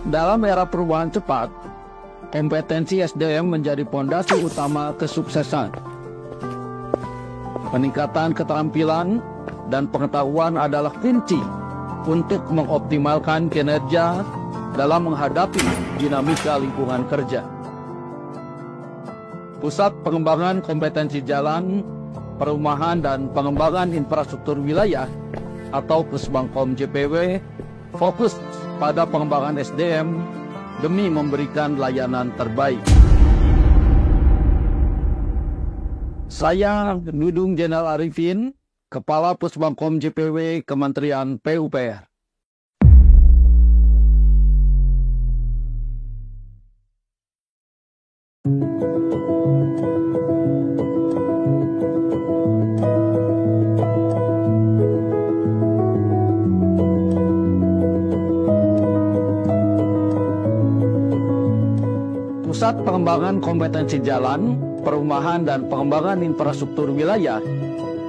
Dalam era perubahan cepat, kompetensi SDM menjadi pondasi utama kesuksesan. Peningkatan keterampilan dan pengetahuan adalah kunci untuk mengoptimalkan kinerja dalam menghadapi dinamika lingkungan kerja. Pusat Pengembangan Kompetensi Jalan, Perumahan dan Pengembangan Infrastruktur Wilayah atau Pusbangkom JPW fokus pada pengembangan SDM demi memberikan layanan terbaik. Saya Dudung Jenderal Arifin, Kepala Pusbangkom JPW Kementerian PUPR. Pusat Pengembangan Kompetensi Jalan, Perumahan dan Pengembangan Infrastruktur Wilayah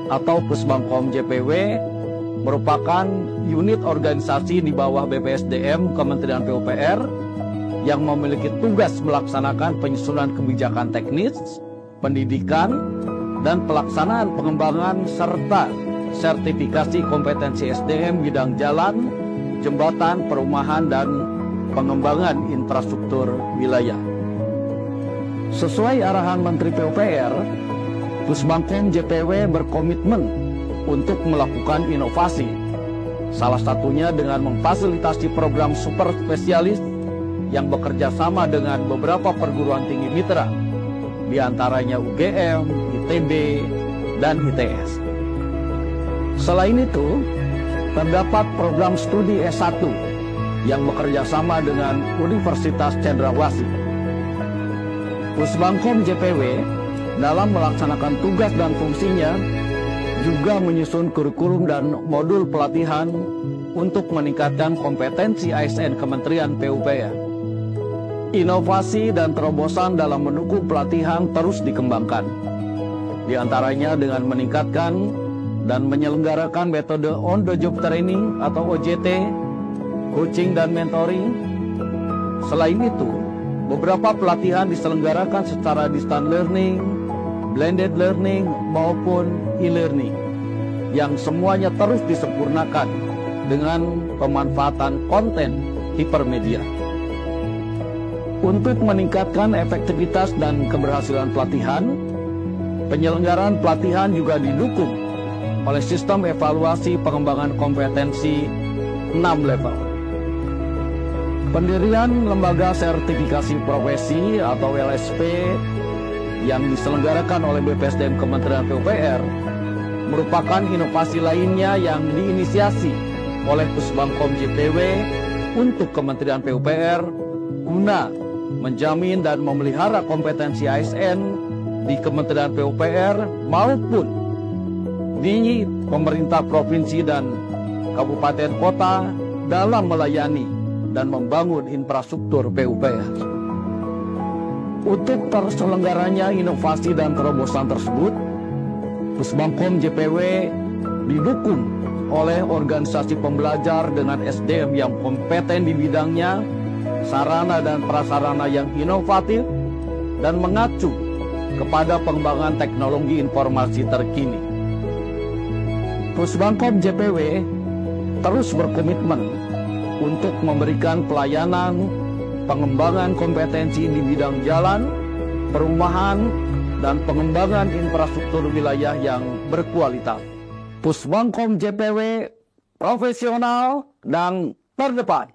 atau Pusbangkom JPW merupakan unit organisasi di bawah BPSDM Kementerian PUPR yang memiliki tugas melaksanakan penyusunan kebijakan teknis, pendidikan, dan pelaksanaan pengembangan serta sertifikasi kompetensi SDM bidang jalan, jembatan, perumahan, dan pengembangan infrastruktur wilayah. Sesuai arahan Menteri PUPR, Pusbangkom JPW berkomitmen untuk melakukan inovasi, salah satunya dengan memfasilitasi program super spesialis yang bekerja sama dengan beberapa perguruan tinggi mitra, di antaranya UGM, ITB, dan ITS. Selain itu, terdapat program studi S1 yang bekerja sama dengan Universitas Cendrawasih. Pusbangkom JPW dalam melaksanakan tugas dan fungsinya juga menyusun kurikulum dan modul pelatihan untuk meningkatkan kompetensi ASN Kementerian PUPR. Inovasi dan terobosan dalam mendukung pelatihan terus dikembangkan, di antaranya dengan meningkatkan dan menyelenggarakan metode on-the-job training atau OJT, coaching dan mentoring. Selain itu, beberapa pelatihan diselenggarakan secara distance learning, blended learning, maupun e-learning, yang semuanya terus disempurnakan dengan pemanfaatan konten hipermedia. Untuk meningkatkan efektivitas dan keberhasilan pelatihan, penyelenggaraan pelatihan juga didukung oleh sistem evaluasi pengembangan kompetensi 6 level. Pendirian Lembaga Sertifikasi Profesi atau LSP yang diselenggarakan oleh BPSDM Kementerian PUPR merupakan inovasi lainnya yang diinisiasi oleh Pusbangkom JPW untuk Kementerian PUPR guna menjamin dan memelihara kompetensi ASN di Kementerian PUPR maupun di pemerintah provinsi dan kabupaten kota dalam melayani dan membangun infrastruktur PUPR. Untuk terselenggaranya inovasi dan terobosan tersebut, Pusbangkom JPW didukung oleh organisasi pembelajar dengan SDM yang kompeten di bidangnya, sarana dan prasarana yang inovatif, dan mengacu kepada pengembangan teknologi informasi terkini. Pusbangkom JPW terus berkomitmen untuk memberikan pelayanan pengembangan kompetensi di bidang jalan, perumahan, dan pengembangan infrastruktur wilayah yang berkualitas. Pusbangkom JPW profesional dan terdepan.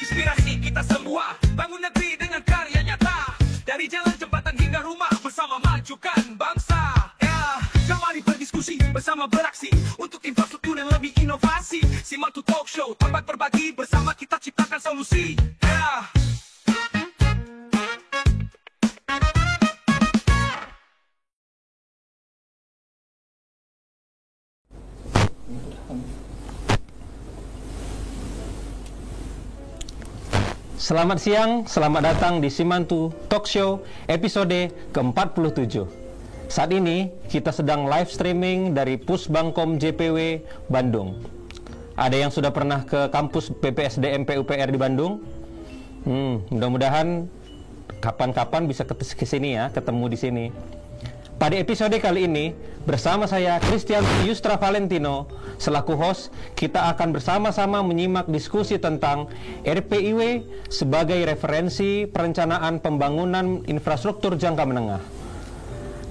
Inspirasi bersama beraksi untuk infrastruktur yang lebih inovasi. Simantu Talk Show, tempat berbagi bersama kita ciptakan solusi. Selamat siang, selamat datang di Simantu Talk Show episode ke-47. Saat ini kita sedang live streaming dari Pusbangkom JPW Bandung. Ada yang sudah pernah ke kampus BPSDM PUPR di Bandung? Mudah-mudahan kapan-kapan bisa ke sini ya, ketemu di sini. Pada episode kali ini, bersama saya Christian Yustra Valentino, selaku host, kita akan bersama-sama menyimak diskusi tentang RPIW sebagai referensi perencanaan pembangunan infrastruktur jangka menengah.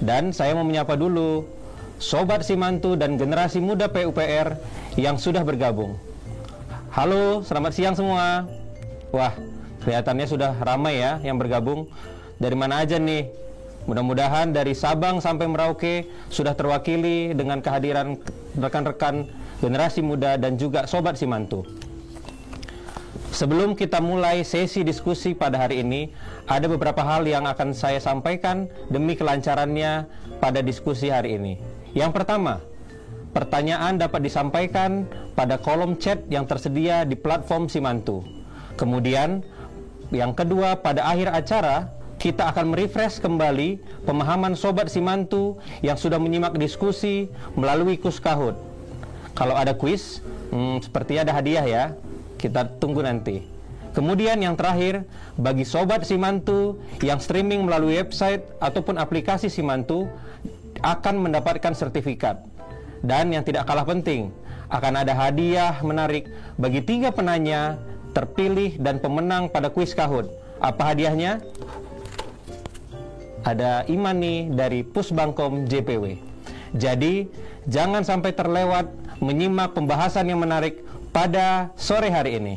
Dan saya mau menyapa dulu Sobat Simantu dan generasi muda PUPR yang sudah bergabung. Halo, selamat siang semua. Wah, kelihatannya sudah ramai ya yang bergabung. Dari mana aja nih? Mudah-mudahan dari Sabang sampai Merauke sudah terwakili dengan kehadiran rekan-rekan generasi muda dan juga Sobat Simantu. Sebelum kita mulai sesi diskusi pada hari ini, ada beberapa hal yang akan saya sampaikan demi kelancarannya pada diskusi hari ini. Yang pertama, pertanyaan dapat disampaikan pada kolom chat yang tersedia di platform Simantu. Kemudian, yang kedua, pada akhir acara, kita akan merefresh kembali pemahaman Sobat Simantu yang sudah menyimak diskusi melalui kuis Kahoot. Kalau ada kuis, sepertinya ada hadiah ya. Kita tunggu nanti. Kemudian yang terakhir, bagi Sobat Simantu yang streaming melalui website ataupun aplikasi Simantu akan mendapatkan sertifikat. Dan yang tidak kalah penting, akan ada hadiah menarik bagi 3 penanya terpilih dan pemenang pada kuis Kahoot. Apa hadiahnya? Ada e-money dari Pusbangkom JPW. Jadi, jangan sampai terlewat menyimak pembahasan yang menarik pada sore hari ini.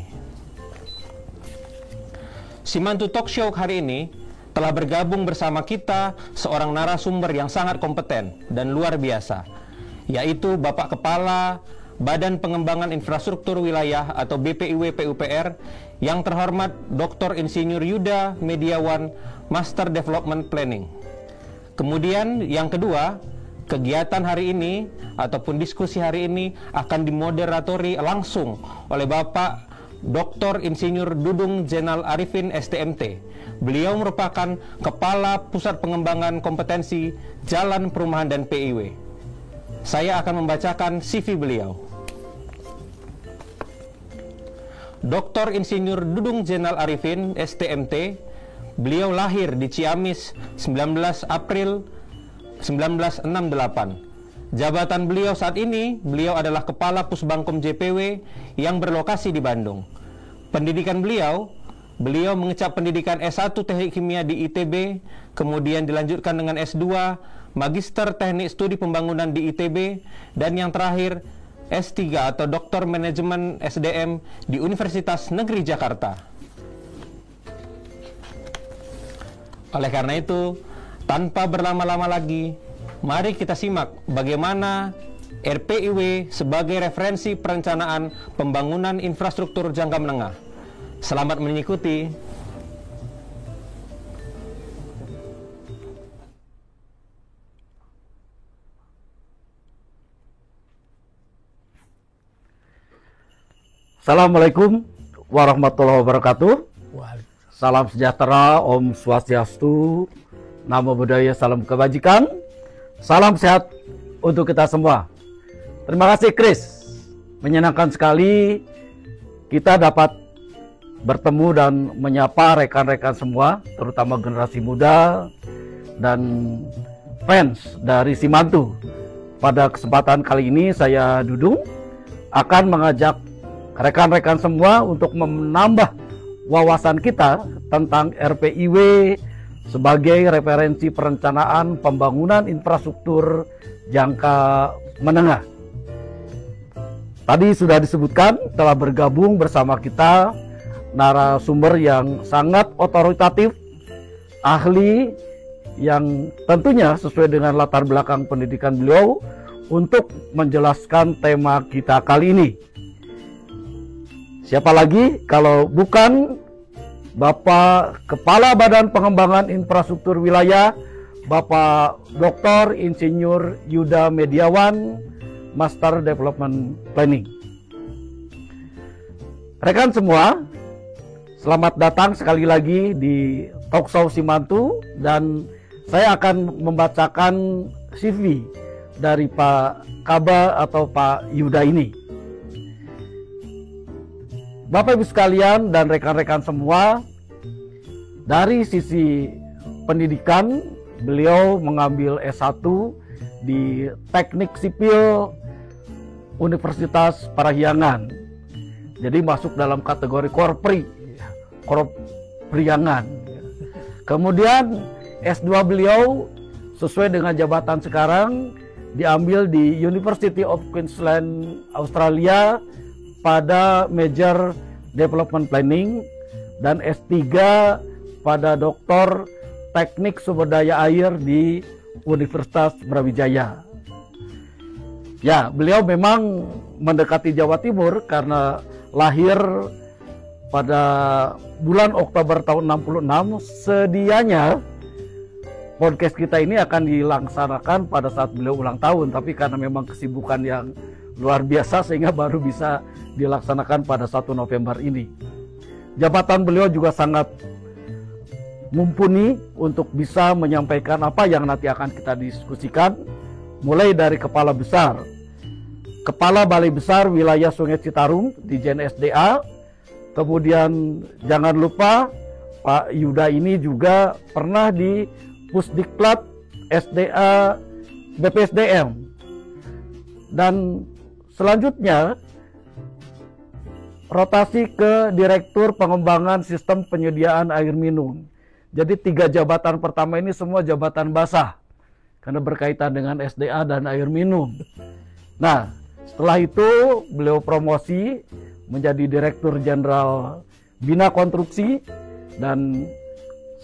Simantu Talk Show hari ini telah bergabung bersama kita seorang narasumber yang sangat kompeten dan luar biasa, yaitu Bapak Kepala Badan Pengembangan Infrastruktur Wilayah atau BPIW PUPR yang terhormat Dr. Insinyur Yuda Mediawan, Master Development Planning. Kemudian yang kedua, kegiatan hari ini ataupun diskusi hari ini akan dimoderatori langsung oleh Bapak Dr. Insinyur Dudung Jenal Arifin STMT. Beliau merupakan Kepala Pusat Pengembangan Kompetensi Jalan Perumahan dan PIW. Saya akan membacakan CV beliau. Dr. Insinyur Dudung Jenal Arifin STMT, beliau lahir di Ciamis 19 April 1968. Jabatan beliau saat ini, beliau adalah Kepala Pusbangkom JPW yang berlokasi di Bandung. Pendidikan beliau mengecap pendidikan S1 Teknik Kimia di ITB, kemudian dilanjutkan dengan S2 Magister Teknik Studi Pembangunan di ITB, dan yang terakhir S3 atau Doktor Manajemen SDM di Universitas Negeri Jakarta. Oleh karena itu, tanpa berlama-lama lagi, mari kita simak bagaimana RPIW sebagai referensi perencanaan pembangunan infrastruktur jangka menengah. Selamat mengikuti. Assalamualaikum warahmatullahi wabarakatuh. Salam sejahtera, Om Swastiastu, Namo Buddhaya, salam kebajikan, salam sehat untuk kita semua. Terima kasih Chris, menyenangkan sekali kita dapat bertemu dan menyapa rekan-rekan semua, terutama generasi muda dan fans dari Simantu. Pada kesempatan kali ini saya Dudung akan mengajak rekan-rekan semua untuk menambah wawasan kita tentang RPIW sebagai referensi perencanaan pembangunan infrastruktur jangka menengah. Tadi sudah disebutkan telah bergabung bersama kita narasumber yang sangat otoritatif, ahli yang tentunya sesuai dengan latar belakang pendidikan beliau untuk menjelaskan tema kita kali ini. Siapa lagi kalau bukan Bapak Kepala Badan Pengembangan Infrastruktur Wilayah, Bapak Dr. Insinyur Yuda Mediawan, Master Development Planning. Rekan semua, selamat datang sekali lagi di Talkshow Simantu, dan saya akan membacakan CV dari Pak Kaba atau Pak Yuda ini. Bapak Ibu sekalian dan rekan-rekan semua, dari sisi pendidikan, beliau mengambil S1 di Teknik Sipil Universitas Parahyangan. Jadi masuk dalam kategori Korpriangan. Kemudian S2 beliau sesuai dengan jabatan sekarang diambil di University of Queensland, Australia pada Major Development Planning, dan S3 pada Doktor Teknik Sumber Daya Air di Universitas Brawijaya. Ya, beliau memang mendekati Jawa Timur karena lahir pada bulan Oktober tahun 66. Sedianya podcast kita ini akan dilaksanakan pada saat beliau ulang tahun, tapi karena memang kesibukan yang luar biasa sehingga baru bisa dilaksanakan pada 1 November ini. Jabatan beliau juga sangat mumpuni untuk bisa menyampaikan apa yang nanti akan kita diskusikan, mulai dari Kepala Balai Besar Wilayah Sungai Citarum di JNSDA. Kemudian jangan lupa Pak Yuda ini juga pernah di Pusdikplat SDA BPSDM. Dan selanjutnya rotasi ke Direktur Pengembangan Sistem Penyediaan Air Minum. Jadi 3 jabatan pertama ini semua jabatan basah karena berkaitan dengan SDA dan air minum. Nah, setelah itu beliau promosi menjadi Direktur Jenderal Bina Konstruksi, dan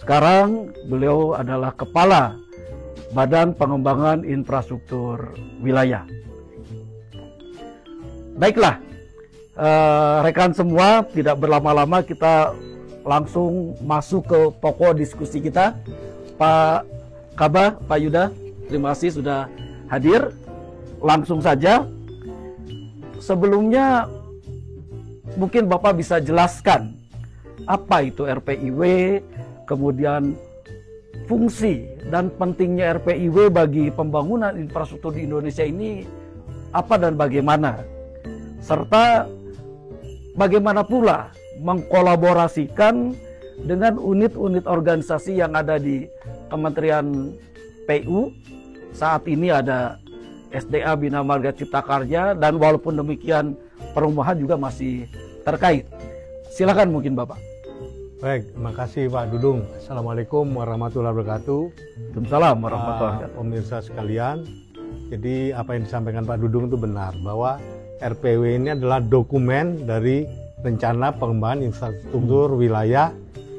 sekarang beliau adalah Kepala Badan Pengembangan Infrastruktur Wilayah. Baiklah, rekan semua, tidak berlama-lama kita langsung masuk ke pokok diskusi kita. Pak Kaba, Pak Yuda, terima kasih sudah hadir. Langsung saja, sebelumnya mungkin Bapak bisa jelaskan apa itu RPIW, kemudian fungsi dan pentingnya RPIW bagi pembangunan infrastruktur di Indonesia ini apa dan bagaimana, serta bagaimana pula mengkolaborasikan dengan unit-unit organisasi yang ada di Kementerian PU. Saat ini ada SDA Bina Marga Cipta Karya, dan walaupun demikian perumahan juga masih terkait. Silakan mungkin Bapak. Baik, terima kasih Pak Dudung. Assalamualaikum warahmatullahi wabarakatuh. Waalaikumsalam warahmatullahi wabarakatuh. Pemirsa sekalian, jadi apa yang disampaikan Pak Dudung itu benar, bahwa RPW ini adalah dokumen dari Rencana Pengembangan Infrastruktur Wilayah,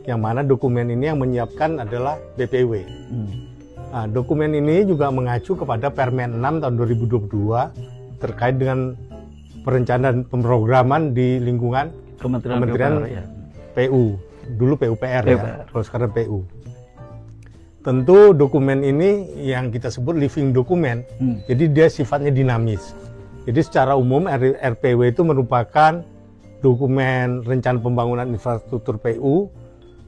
yang mana dokumen ini yang menyiapkan adalah BPW. Nah, dokumen ini juga mengacu kepada Permen 6 tahun 2022 terkait dengan perencanaan pemrograman di lingkungan Kementerian PU. Dulu PUPR ya, kalau sekarang PU. Tentu dokumen ini yang kita sebut living dokumen, jadi dia sifatnya dinamis. Jadi secara umum RPW itu merupakan dokumen rencana pembangunan infrastruktur PU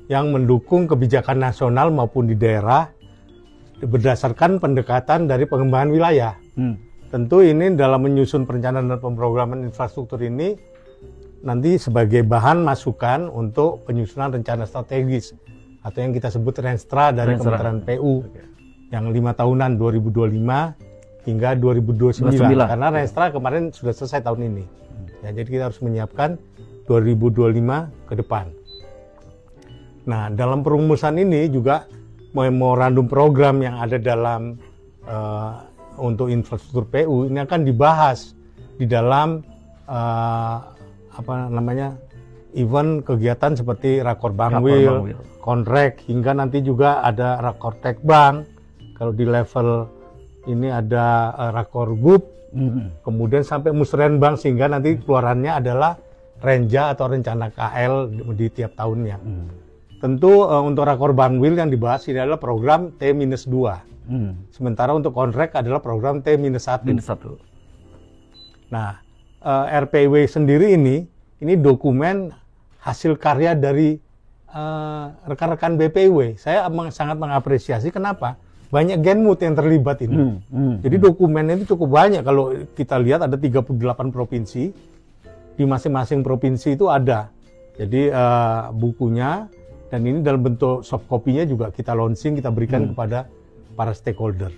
yang mendukung kebijakan nasional maupun di daerah berdasarkan pendekatan dari pengembangan wilayah. Tentu ini dalam menyusun perencanaan dan pemrograman infrastruktur ini nanti sebagai bahan masukan untuk penyusunan rencana strategis atau yang kita sebut Renstra dari Kementerian PU yang 5 tahunan 2025 hingga 2029. Karena Renstra kemarin sudah selesai tahun ini. Ya, jadi kita harus menyiapkan 2025 ke depan. Nah, dalam perumusan ini juga memorandum program yang ada dalam untuk infrastruktur PU ini akan dibahas di dalam event kegiatan seperti Rakor Bangwil, Konrek, hingga nanti juga ada Rakor Tekbang kalau di level ini ada Rakorgub, kemudian sampai Musrenbang, sehingga nanti keluarannya adalah Renja atau rencana KL di tiap tahunnya. Tentu untuk Rakor Bangwil yang dibahas ini adalah program T-2. Sementara untuk kontrak adalah program T-1. Nah, RPW sendiri ini dokumen hasil karya dari rekan-rekan BPW. Saya sangat mengapresiasi. Kenapa? Banyak Genmut yang terlibat ini. Jadi dokumennya itu cukup banyak. Kalau kita lihat ada 38 provinsi. Di masing-masing provinsi itu ada. Jadi bukunya, dan ini dalam bentuk soft copy-nya juga kita launching, kita berikan kepada para stakeholder.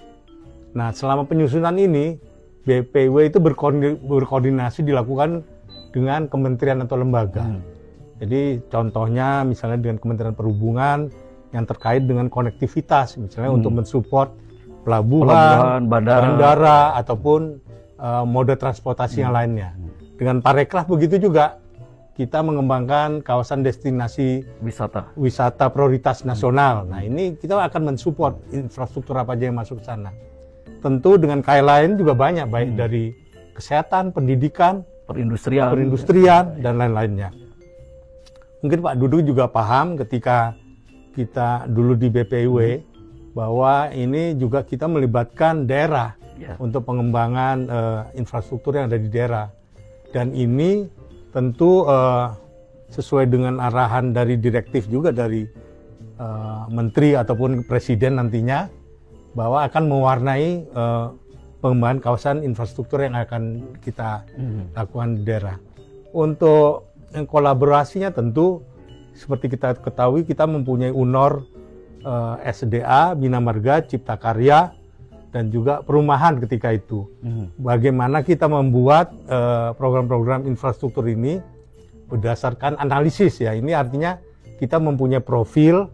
Nah, selama penyusunan ini, BPW itu berkoordinasi dilakukan dengan kementerian atau lembaga. Jadi contohnya misalnya dengan Kementerian Perhubungan yang terkait dengan konektivitas, misalnya untuk mensupport pelabuhan, bandara, ataupun moda transportasi yang lainnya. Dengan Parekraf begitu juga, kita mengembangkan kawasan destinasi wisata prioritas nasional. Nah, ini kita akan mensupport infrastruktur apa aja yang masuk ke sana. Tentu dengan KL lain juga banyak, baik dari kesehatan, pendidikan, perindustrian, dan lain-lainnya. Mungkin Pak Dudung juga paham ketika kita dulu di BPW bahwa ini juga kita melibatkan daerah untuk pengembangan infrastruktur yang ada di daerah. Dan ini tentu sesuai dengan arahan dari direktif juga dari menteri ataupun presiden nantinya, bahwa akan mewarnai pengembangan kawasan infrastruktur yang akan kita lakukan di daerah. Untuk kolaborasinya tentu seperti kita ketahui, kita mempunyai UNOR, SDA, Bina Marga, Cipta Karya, dan juga perumahan ketika itu. Bagaimana kita membuat program-program infrastruktur ini berdasarkan analisis ya. Ini artinya kita mempunyai profil,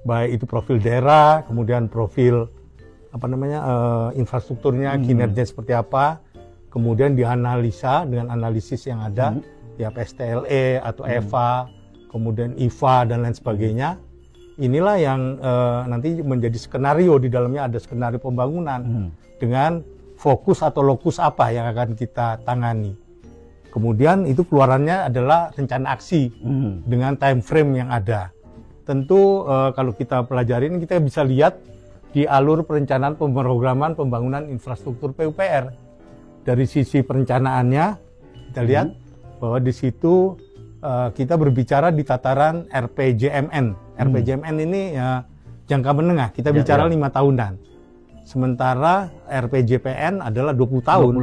baik itu profil daerah, kemudian profil infrastrukturnya, kinerja seperti apa, kemudian dianalisa dengan analisis yang ada, ya PSTLE atau EVA, kemudian IVA dan lain sebagainya. Inilah yang nanti menjadi skenario, di dalamnya ada skenario pembangunan dengan fokus atau lokus apa yang akan kita tangani. Kemudian itu keluarannya adalah rencana aksi dengan time frame yang ada. Tentu kalau kita pelajarin, kita bisa lihat di alur perencanaan pemrograman pembangunan infrastruktur PUPR. Dari sisi perencanaannya, kita lihat bahwa di situ kita berbicara di tataran RPJMN. RPJMN ini jangka menengah, kita bicara 5 tahunan. Sementara RPJPN adalah 20 tahun,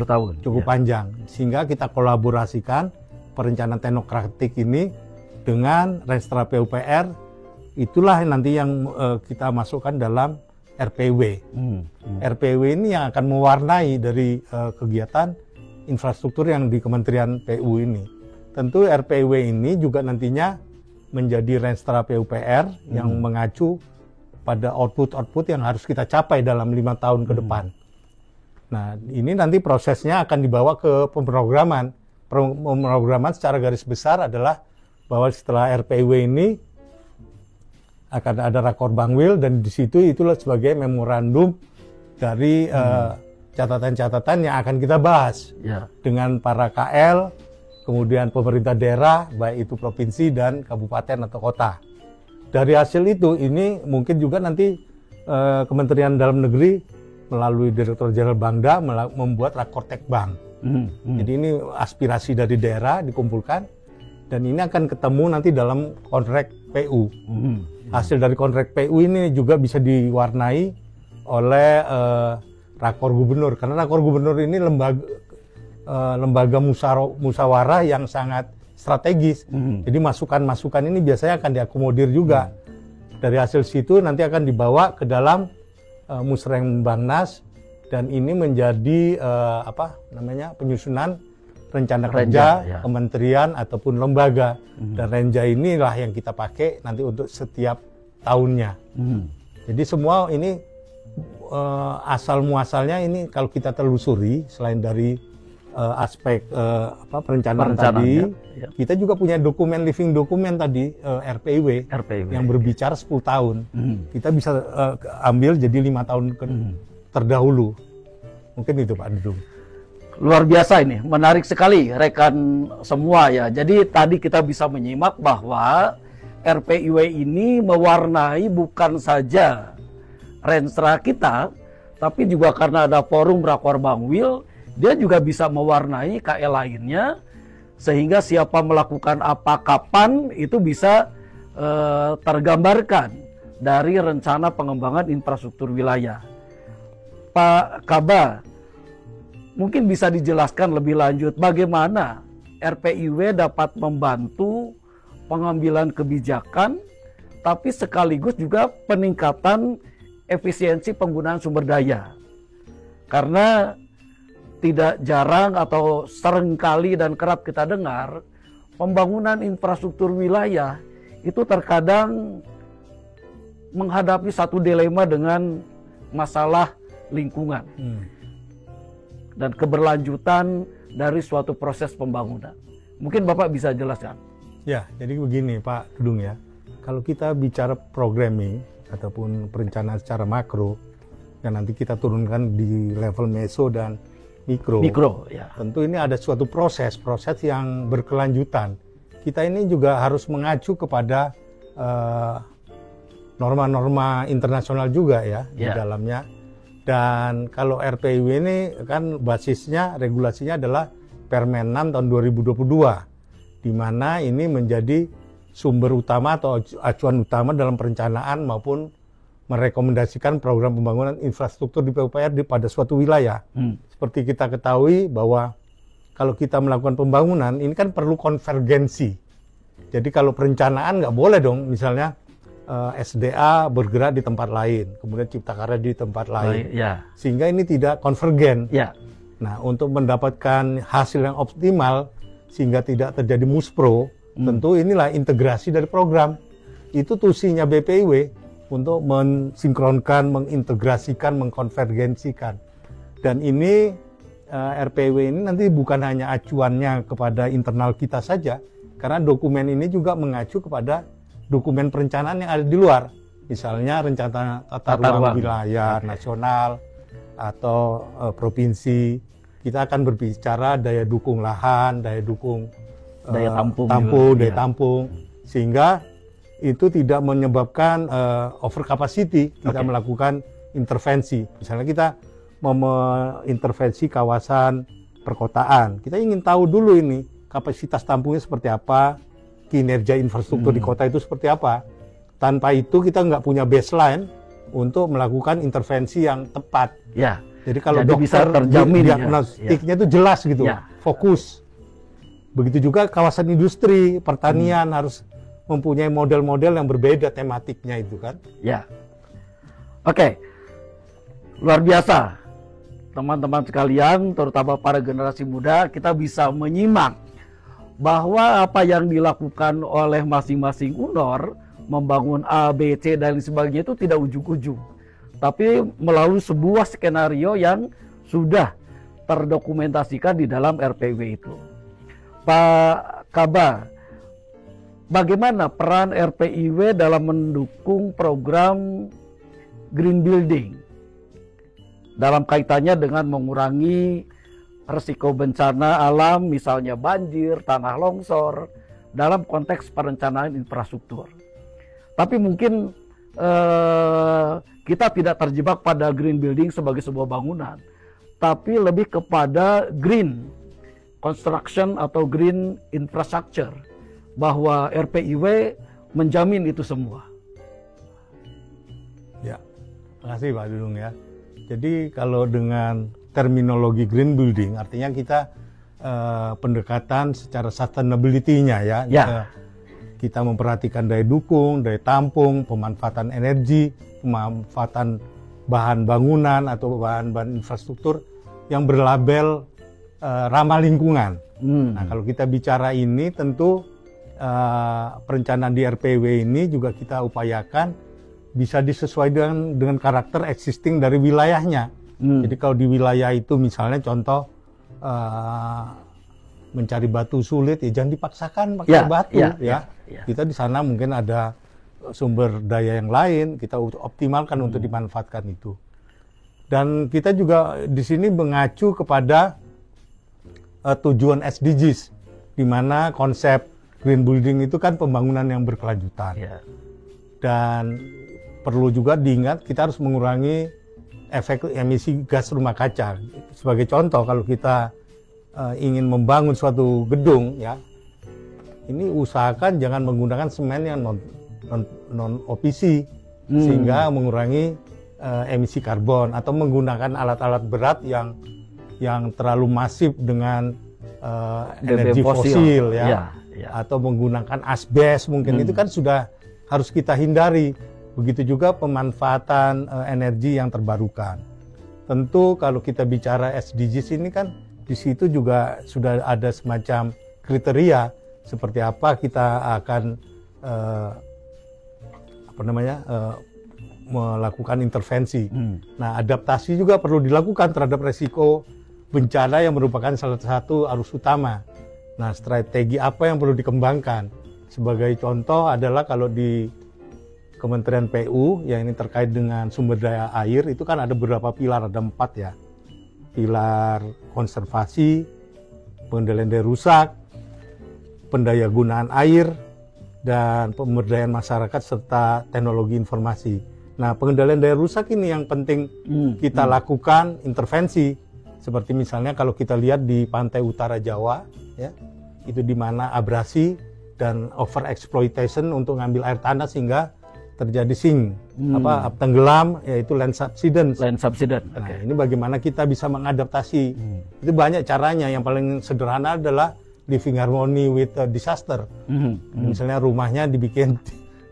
cukup panjang. Sehingga kita kolaborasikan perencanaan teknokratik ini dengan Renstra PUPR, itulah nanti yang kita masukkan dalam RPW. RPW ini yang akan mewarnai dari kegiatan infrastruktur yang di Kementerian PU ini. Tentu RPW ini juga nantinya menjadi Renstra PUPR yang mengacu pada output-output yang harus kita capai dalam 5 tahun ke depan. Nah, ini nanti prosesnya akan dibawa ke pemrograman. Pemrograman secara garis besar adalah bahwa setelah RPW ini akan ada Rakor Bangwil, dan di situ itulah sebagai memorandum dari catatan-catatan yang akan kita bahas dengan para KL, kemudian pemerintah daerah, baik itu provinsi dan kabupaten atau kota. Dari hasil itu, ini mungkin juga nanti Kementerian Dalam Negeri melalui Direktur Jenderal Bangda membuat Rakortekbang. Jadi ini aspirasi dari daerah dikumpulkan, dan ini akan ketemu nanti dalam kontrak PU. Hasil dari kontrak PU ini juga bisa diwarnai oleh Rakor Gubernur, karena Rakor Gubernur ini lembaga musyawarah yang sangat strategis. Jadi masukan-masukan ini biasanya akan diakomodir juga. Dari hasil situ nanti akan dibawa ke dalam Musrenbangnas, dan ini menjadi penyusunan rencana kerja kementerian ataupun lembaga. Dan Renja inilah yang kita pakai nanti untuk setiap tahunnya. Jadi semua ini asal muasalnya ini kalau kita telusuri, selain dari aspek perencanaan tadi, kita juga punya dokumen, living dokumen tadi, RPW yang berbicara 10 tahun. Kita bisa ambil jadi 5 tahun terdahulu. Mungkin itu Pak Dudung. Luar biasa ini, menarik sekali rekan semua ya. Jadi tadi kita bisa menyimak bahwa RPIW ini mewarnai bukan saja Renstra kita, tapi juga karena ada forum Rakor Bangwil, dia juga bisa mewarnai KL lainnya, sehingga siapa melakukan apa kapan itu bisa tergambarkan dari rencana pengembangan infrastruktur wilayah. Pak Kaba, mungkin bisa dijelaskan lebih lanjut bagaimana RPIW dapat membantu pengambilan kebijakan, tapi sekaligus juga peningkatan efisiensi penggunaan sumber daya. Karena tidak jarang atau seringkali dan kerap kita dengar, pembangunan infrastruktur wilayah itu terkadang menghadapi satu dilema dengan masalah lingkungan dan keberlanjutan dari suatu proses pembangunan. Mungkin Bapak bisa jelaskan. Ya, jadi begini Pak Dudung ya. Kalau kita bicara programming ataupun perencanaan secara makro, yang nanti kita turunkan di level meso dan mikro, ya. Tentu ini ada suatu proses yang berkelanjutan. Kita ini juga harus mengacu kepada norma-norma internasional juga ya di dalamnya. Dan kalau RPIW ini kan basisnya, regulasinya adalah Permen 6 tahun 2022, di mana ini menjadi sumber utama atau acuan utama dalam perencanaan maupun merekomendasikan program pembangunan infrastruktur di PUPR pada suatu wilayah. Seperti kita ketahui bahwa kalau kita melakukan pembangunan, ini kan perlu konvergensi. Jadi kalau perencanaan nggak boleh dong, misalnya SDA bergerak di tempat lain, kemudian Cipta Karya di tempat lain, sehingga ini tidak konvergen. Nah, untuk mendapatkan hasil yang optimal, sehingga tidak terjadi muspro, tentu inilah integrasi dari program. Itu tusinya BPIW untuk mensinkronkan, mengintegrasikan, mengkonvergensikan. Dan ini RPIW ini nanti bukan hanya acuannya kepada internal kita saja, karena dokumen ini juga mengacu kepada dokumen perencanaan yang ada di luar, misalnya rencana tata ruang wilayah nasional atau provinsi. Kita akan berbicara daya dukung lahan, daya dukung daya tampung, sehingga itu tidak menyebabkan over capacity. Kita melakukan intervensi, misalnya kita mau mengintervensi kawasan perkotaan, kita ingin tahu dulu ini kapasitas tampungnya seperti apa, kinerja infrastruktur di kota itu seperti apa. Tanpa itu kita nggak punya baseline untuk melakukan intervensi yang tepat. Jadi kalau dokter bisa terjamin diagnostiknya itu jelas gitu, fokus. Begitu juga kawasan industri, pertanian harus mempunyai model-model yang berbeda tematiknya itu kan. Oke, luar biasa. Teman-teman sekalian, terutama para generasi muda, kita bisa menyimak bahwa apa yang dilakukan oleh masing-masing UNOR, membangun A, B, C, dan sebagainya itu tidak ujug-ujug, tapi melalui sebuah skenario yang sudah terdokumentasikan di dalam RPW itu. Pak Kaba, bagaimana peran RPIW dalam mendukung program green building dalam kaitannya dengan mengurangi risiko bencana alam, misalnya banjir, tanah longsor, dalam konteks perencanaan infrastruktur. Tapi mungkin kita tidak terjebak pada green building sebagai sebuah bangunan, tapi lebih kepada green construction atau green infrastructure, bahwa RPIW menjamin itu semua. Ya, terima kasih Pak Dudung ya. Jadi kalau dengan terminologi green building, artinya kita pendekatan secara sustainability-nya ya. Kita memperhatikan daya dukung, daya tampung, pemanfaatan energi, pemanfaatan bahan bangunan atau bahan-bahan infrastruktur yang berlabel ramah lingkungan. Nah, kalau kita bicara ini tentu perencanaan di RPW ini juga kita upayakan bisa disesuaikan dengan karakter existing dari wilayahnya. Jadi kalau di wilayah itu misalnya contoh mencari batu sulit, ya jangan dipaksakan pakai batu ya. Kita di sana mungkin ada sumber daya yang lain, kita optimalkan untuk dimanfaatkan itu. Dan kita juga di sini mengacu kepada tujuan SDGs, di mana konsep green building itu kan pembangunan yang berkelanjutan. Dan perlu juga diingat kita harus mengurangi efek emisi gas rumah kaca. Sebagai contoh, kalau kita ingin membangun suatu gedung, ya, ini usahakan jangan menggunakan semen yang non OPC, sehingga mengurangi emisi karbon, atau menggunakan alat-alat berat yang terlalu masif dengan energi fosil, ya. Atau menggunakan asbes mungkin, itu kan sudah harus kita hindari. Begitu juga pemanfaatan energi yang terbarukan. Tentu kalau kita bicara SDGs ini kan di situ juga sudah ada semacam kriteria seperti apa kita akan melakukan intervensi. Nah, adaptasi juga perlu dilakukan terhadap resiko bencana yang merupakan salah satu arus utama. Nah, strategi apa yang perlu dikembangkan? Sebagai contoh adalah kalau di Kementerian PU, yang ini terkait dengan sumber daya air, itu kan ada beberapa pilar, ada 4 ya. Pilar konservasi, pengendalian daya rusak, pendayagunaan air, dan pemberdayaan masyarakat serta teknologi informasi. Nah, pengendalian daya rusak ini yang penting kita lakukan intervensi. Seperti misalnya kalau kita lihat di pantai utara Jawa, ya, itu di mana abrasi dan over exploitation untuk ngambil air tanah sehingga terjadi tenggelam, yaitu land subsidence. Nah, ini bagaimana kita bisa mengadaptasi. Itu banyak caranya. Yang paling sederhana adalah living harmony with disaster. Misalnya rumahnya dibikin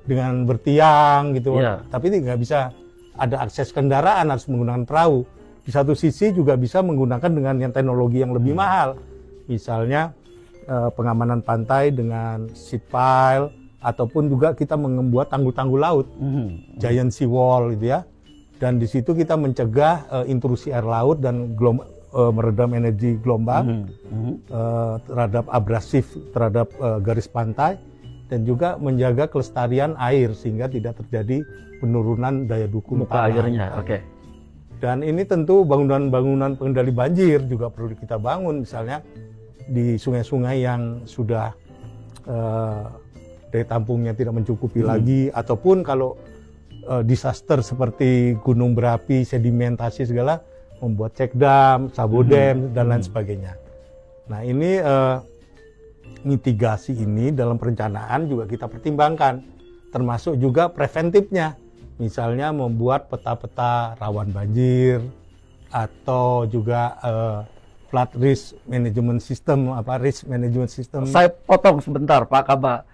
dengan bertiang gitu, tapi ini nggak bisa ada akses kendaraan, harus menggunakan perahu. Di satu sisi juga bisa menggunakan dengan yang teknologi yang lebih mahal, misalnya pengamanan pantai dengan seat pile, ataupun juga kita membuat tanggul-tanggul laut, giant sea wall gitu ya. Dan di situ kita mencegah intrusi air laut dan meredam energi gelombang terhadap abrasif terhadap garis pantai, dan juga menjaga kelestarian air sehingga tidak terjadi penurunan daya dukung muka airnya. Dan ini tentu bangunan-bangunan pengendali banjir juga perlu kita bangun, misalnya di sungai-sungai yang sudah daya tampungnya tidak mencukupi lagi, ataupun kalau disaster seperti gunung berapi, sedimentasi segala, membuat check dam, sabodem, dan lain sebagainya. Nah, ini mitigasi ini dalam perencanaan juga kita pertimbangkan, termasuk juga preventifnya, misalnya membuat peta-peta rawan banjir, atau juga flood risk management system, risk management system. Saya potong sebentar, Pak Kaba.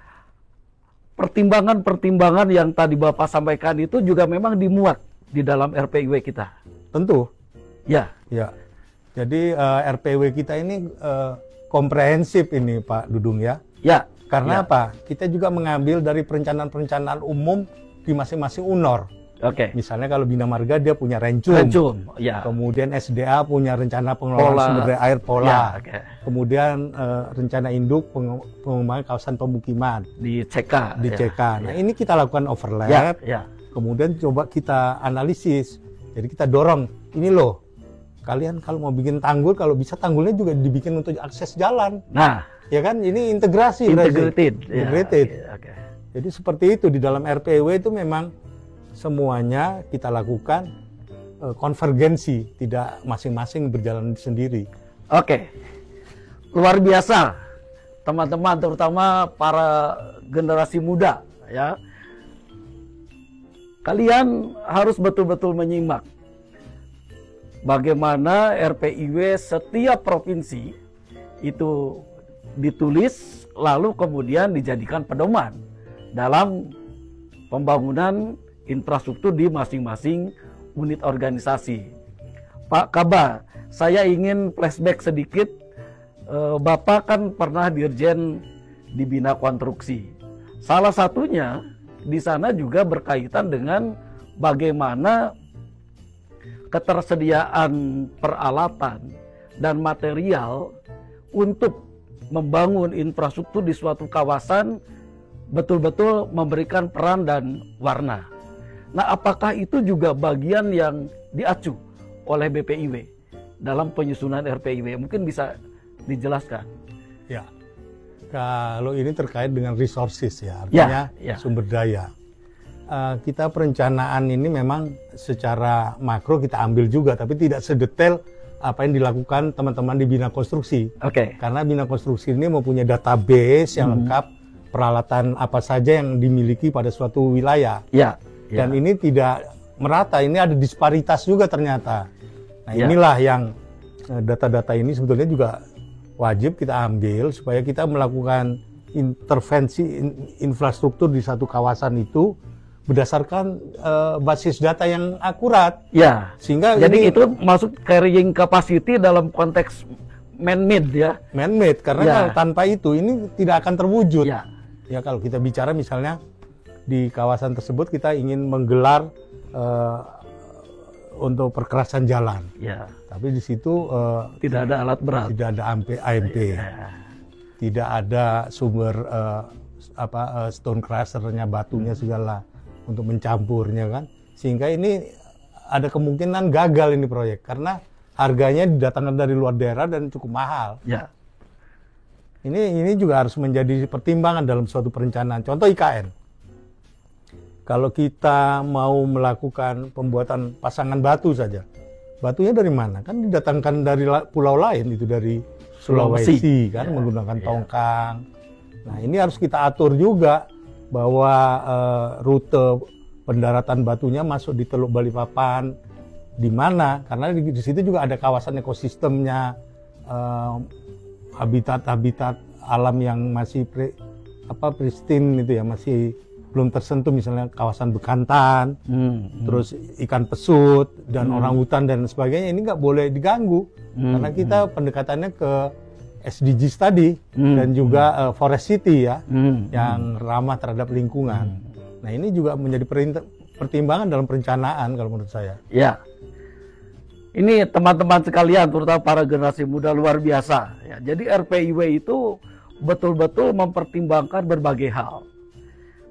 Pertimbangan-pertimbangan yang tadi Bapak sampaikan itu juga memang dimuat di dalam RPIW kita. Tentu. Ya. Jadi RPW kita ini komprehensif ini, Pak Dudung, ya. Karena apa? Kita juga mengambil dari perencanaan-perencanaan umum di masing-masing UNOR. Misalnya kalau Bina Marga dia punya Rencum. Kemudian SDA punya rencana pengelolaan sumber daya air Pola. Kemudian rencana induk pengembangan kawasan pemukiman di CK. Nah, ini kita lakukan overlap. Kemudian coba kita analisis. Jadi kita dorong, ini loh, kalian kalau mau bikin tanggul, kalau bisa tanggulnya juga dibikin untuk akses jalan. Nah, ya kan, ini integrasi. Integrated. Jadi seperti itu di dalam RPW itu memang semuanya kita lakukan konvergensi, tidak masing-masing berjalan sendiri. Luar biasa, teman-teman, terutama para generasi muda, ya. Kalian harus betul-betul menyimak bagaimana RPIW setiap provinsi itu ditulis, lalu kemudian dijadikan pedoman dalam pembangunan infrastruktur di masing-masing unit organisasi. Pak Kaba, saya ingin flashback sedikit. Bapak kan pernah dirjen di Bina Konstruksi. Salah satunya di sana juga berkaitan dengan bagaimana ketersediaan peralatan dan material untuk membangun infrastruktur di suatu kawasan betul-betul memberikan peran dan warna. Nah, apakah itu juga bagian yang diacu oleh BPIW dalam penyusunan RPIW? Mungkin bisa dijelaskan. Ya, kalau ini terkait dengan resources ya, artinya sumber daya. Kita perencanaan ini memang secara makro kita ambil juga, tapi tidak sedetail apa yang dilakukan teman-teman di Bina Konstruksi. Karena Bina Konstruksi ini mempunyai database yang lengkap, peralatan apa saja yang dimiliki pada suatu wilayah. Dan ini tidak merata, ini ada disparitas juga ternyata. Nah inilah yang data-data ini sebetulnya juga wajib kita ambil supaya kita melakukan intervensi infrastruktur di satu kawasan itu berdasarkan basis data yang akurat. Sehingga jadi itu masuk carrying capacity dalam konteks man-made ya. Man-made karena tanpa itu ini tidak akan terwujud. Ya kalau kita bicara misalnya di kawasan tersebut kita ingin menggelar untuk perkerasan jalan. Tapi di situ tidak ada alat berat, tidak ada AMP, tidak ada sumber stone crusher-nya, batunya segala untuk mencampurnya kan. Sehingga ini ada kemungkinan gagal ini proyek karena harganya didatangkan dari luar daerah dan cukup mahal. Ini juga harus menjadi pertimbangan dalam suatu perencanaan. Contoh IKN. Kalau kita mau melakukan pembuatan pasangan batu saja, batunya dari mana? Kan didatangkan dari pulau lain, itu dari Sulawesi kan, menggunakan tongkang. Nah ini harus kita atur juga bahwa rute pendaratan batunya masuk di Teluk Balikpapan di mana? Karena di situ juga ada kawasan ekosistemnya, habitat alam yang masih pristine itu ya, masih belum tersentuh, misalnya kawasan Bekantan, terus ikan pesut dan orang hutan dan sebagainya, ini nggak boleh diganggu karena kita pendekatannya ke SDGs tadi dan juga Forest City ya, yang ramah terhadap lingkungan. Nah ini juga menjadi pertimbangan dalam perencanaan kalau menurut saya. Ini teman-teman sekalian, terutama para generasi muda luar biasa. Jadi RPIW itu betul-betul mempertimbangkan berbagai hal.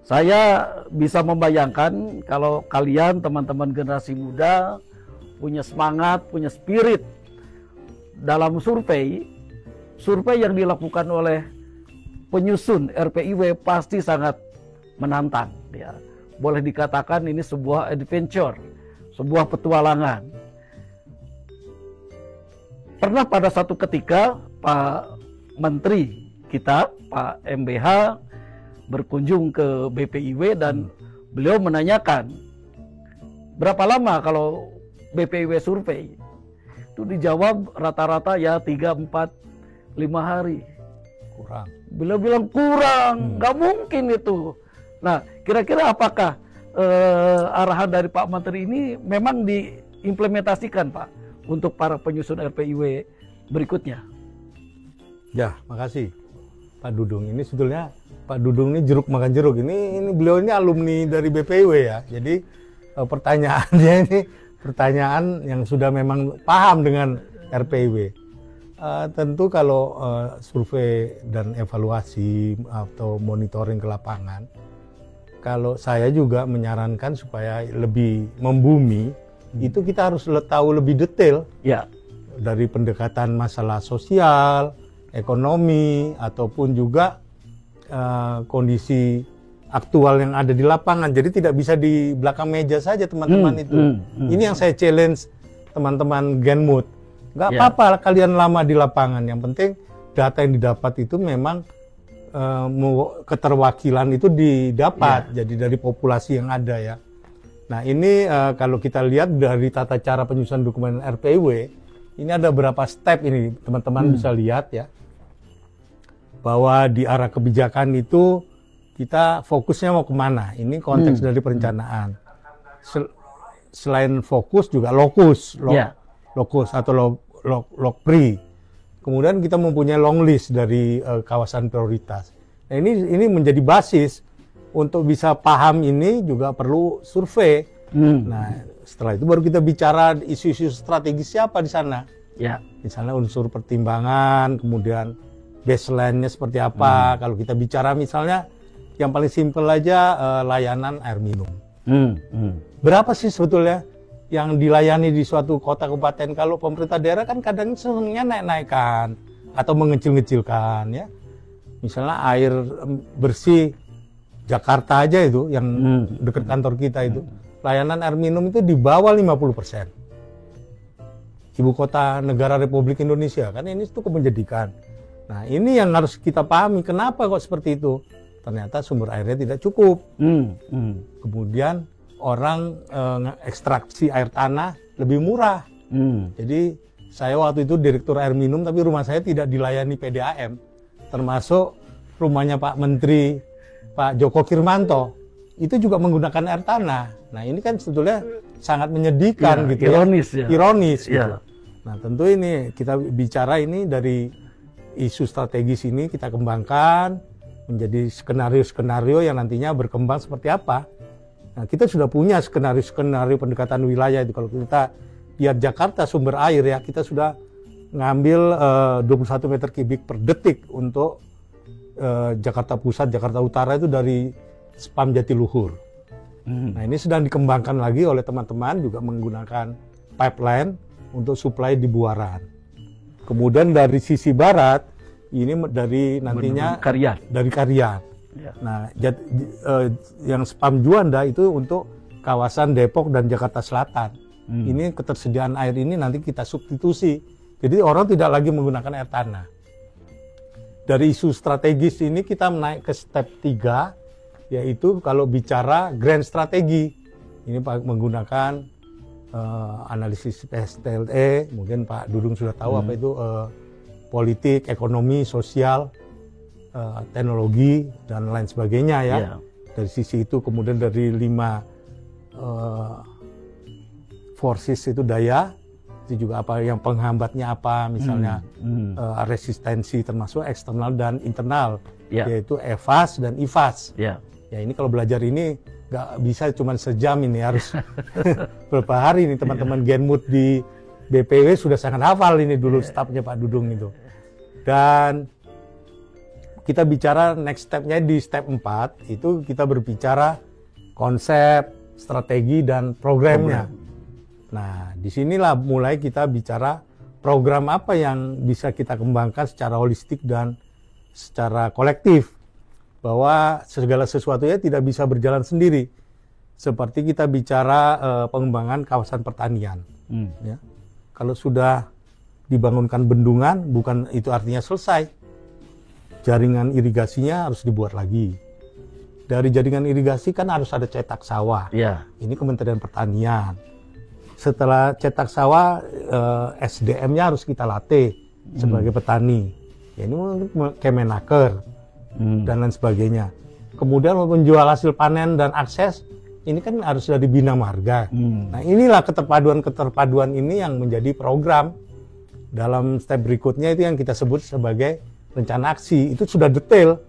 Saya bisa membayangkan kalau kalian teman-teman generasi muda punya semangat, punya spirit dalam survei yang dilakukan oleh penyusun RPIW pasti sangat menantang. Boleh dikatakan ini sebuah adventure, sebuah petualangan. Pernah pada satu ketika Pak Menteri kita, Pak MBH, berkunjung ke BPIW dan beliau menanyakan berapa lama kalau BPIW survei. Itu dijawab rata-rata ya 3, 4, 5 hari. Kurang. Beliau bilang kurang, nggak mungkin itu. Nah, kira-kira apakah arahan dari Pak Menteri ini memang diimplementasikan Pak untuk para penyusun RPIW berikutnya? Ya, makasih Pak Dudung. Ini sebetulnya Pak Dudung ini jeruk makan jeruk. Ini beliau ini alumni dari BPIW ya. Jadi pertanyaannya ini pertanyaan yang sudah memang paham dengan RPIW. Tentu kalau survei dan evaluasi atau monitoring ke lapangan, kalau saya juga menyarankan supaya lebih membumi, itu kita harus tahu lebih detail dari pendekatan masalah sosial, ekonomi, ataupun juga kondisi aktual yang ada di lapangan. Jadi tidak bisa di belakang meja saja teman-teman itu. Ini yang saya challenge teman-teman Genmood. Nggak apa-apa kalian lama di lapangan. Yang penting data yang didapat itu memang keterwakilan itu didapat. Jadi dari populasi yang ada ya. Nah ini kalau kita lihat dari tata cara penyusunan dokumen RPIW, ini ada beberapa step ini teman-teman bisa lihat ya. Bahwa di arah kebijakan itu kita fokusnya mau kemana. Ini konteks dari perencanaan. Selain fokus juga lokus atau lokpri. Kemudian kita mempunyai long list dari kawasan prioritas. Nah ini menjadi basis untuk bisa paham ini juga perlu survei. Nah setelah itu baru kita bicara isu-isu strategis siapa di sana. Misalnya unsur pertimbangan, kemudian baseline-nya seperti apa. Kalau kita bicara misalnya yang paling simpel aja layanan air minum. Berapa sih sebetulnya yang dilayani di suatu kota kabupaten. Kalau pemerintah daerah kan kadang senangnya naik-naikkan atau mengecil-ngecilkan ya. Misalnya air bersih Jakarta aja itu yang dekat kantor kita itu, layanan air minum itu di bawah 50%. Ibu kota negara Republik Indonesia kan ini cukup menjadikan. Nah ini yang harus kita pahami, kenapa kok seperti itu? Ternyata sumber airnya tidak cukup. Kemudian orang ekstraksi air tanah lebih murah. Jadi saya waktu itu direktur air minum, tapi rumah saya tidak dilayani PDAM, termasuk rumahnya Pak Menteri Pak Joko Kirmanto itu juga menggunakan air tanah. Nah ini kan sebetulnya sangat menyedihkan gitu ironis ya. Ironis gitu. Ya. Nah tentu ini kita bicara ini dari isu strategis ini kita kembangkan menjadi skenario-skenario yang nantinya berkembang seperti apa. Nah kita sudah punya skenario-skenario pendekatan wilayah itu. Kalau kita lihat Jakarta sumber air ya, kita sudah ngambil 21 meter kubik per detik untuk Jakarta Pusat, Jakarta Utara itu dari Spam Jatiluhur. Nah ini sedang dikembangkan lagi oleh teman-teman juga menggunakan pipeline untuk suplai di Buaran. Kemudian dari sisi barat ini dari nantinya dari Karyan. Ya. Nah yang Spam Juanda itu untuk kawasan Depok dan Jakarta Selatan. Ini ketersediaan air ini nanti kita substitusi. Jadi orang tidak lagi menggunakan air tanah. Dari isu strategis ini kita naik ke step 3, yaitu kalau bicara grand strategi. Ini menggunakan analisis PSTLE, mungkin Pak Dudung sudah tahu apa itu politik, ekonomi, sosial, teknologi, dan lain sebagainya ya. Dari sisi itu kemudian dari 5 forces itu daya, itu juga apa yang penghambatnya apa, misalnya resistensi termasuk eksternal dan internal, yaitu EVAS dan IVAS. Ya ini kalau belajar ini nggak bisa cuma sejam ini, harus beberapa hari ini teman-teman Genmut di BPW sudah sangat hafal ini dulu stafnya Pak Dudung itu. Dan kita bicara next step-nya di step 4, itu kita berbicara konsep, strategi, dan programnya. Nah, disinilah mulai kita bicara program apa yang bisa kita kembangkan secara holistik dan secara kolektif. Bahwa segala sesuatunya tidak bisa berjalan sendiri. Seperti kita bicara pengembangan kawasan pertanian. Ya. Kalau sudah dibangunkan bendungan, bukan itu artinya selesai. Jaringan irigasinya harus dibuat lagi. Dari jaringan irigasi kan harus ada cetak sawah. Ini Kementerian Pertanian. Setelah cetak sawah, SDM-nya harus kita latih sebagai petani. Ya, ini Kemenaker dan lain sebagainya. Kemudian menjual hasil panen dan akses, ini kan harus dari Bina Marga. Nah inilah keterpaduan ini yang menjadi program. Dalam step berikutnya itu yang kita sebut sebagai rencana aksi. Itu sudah detail.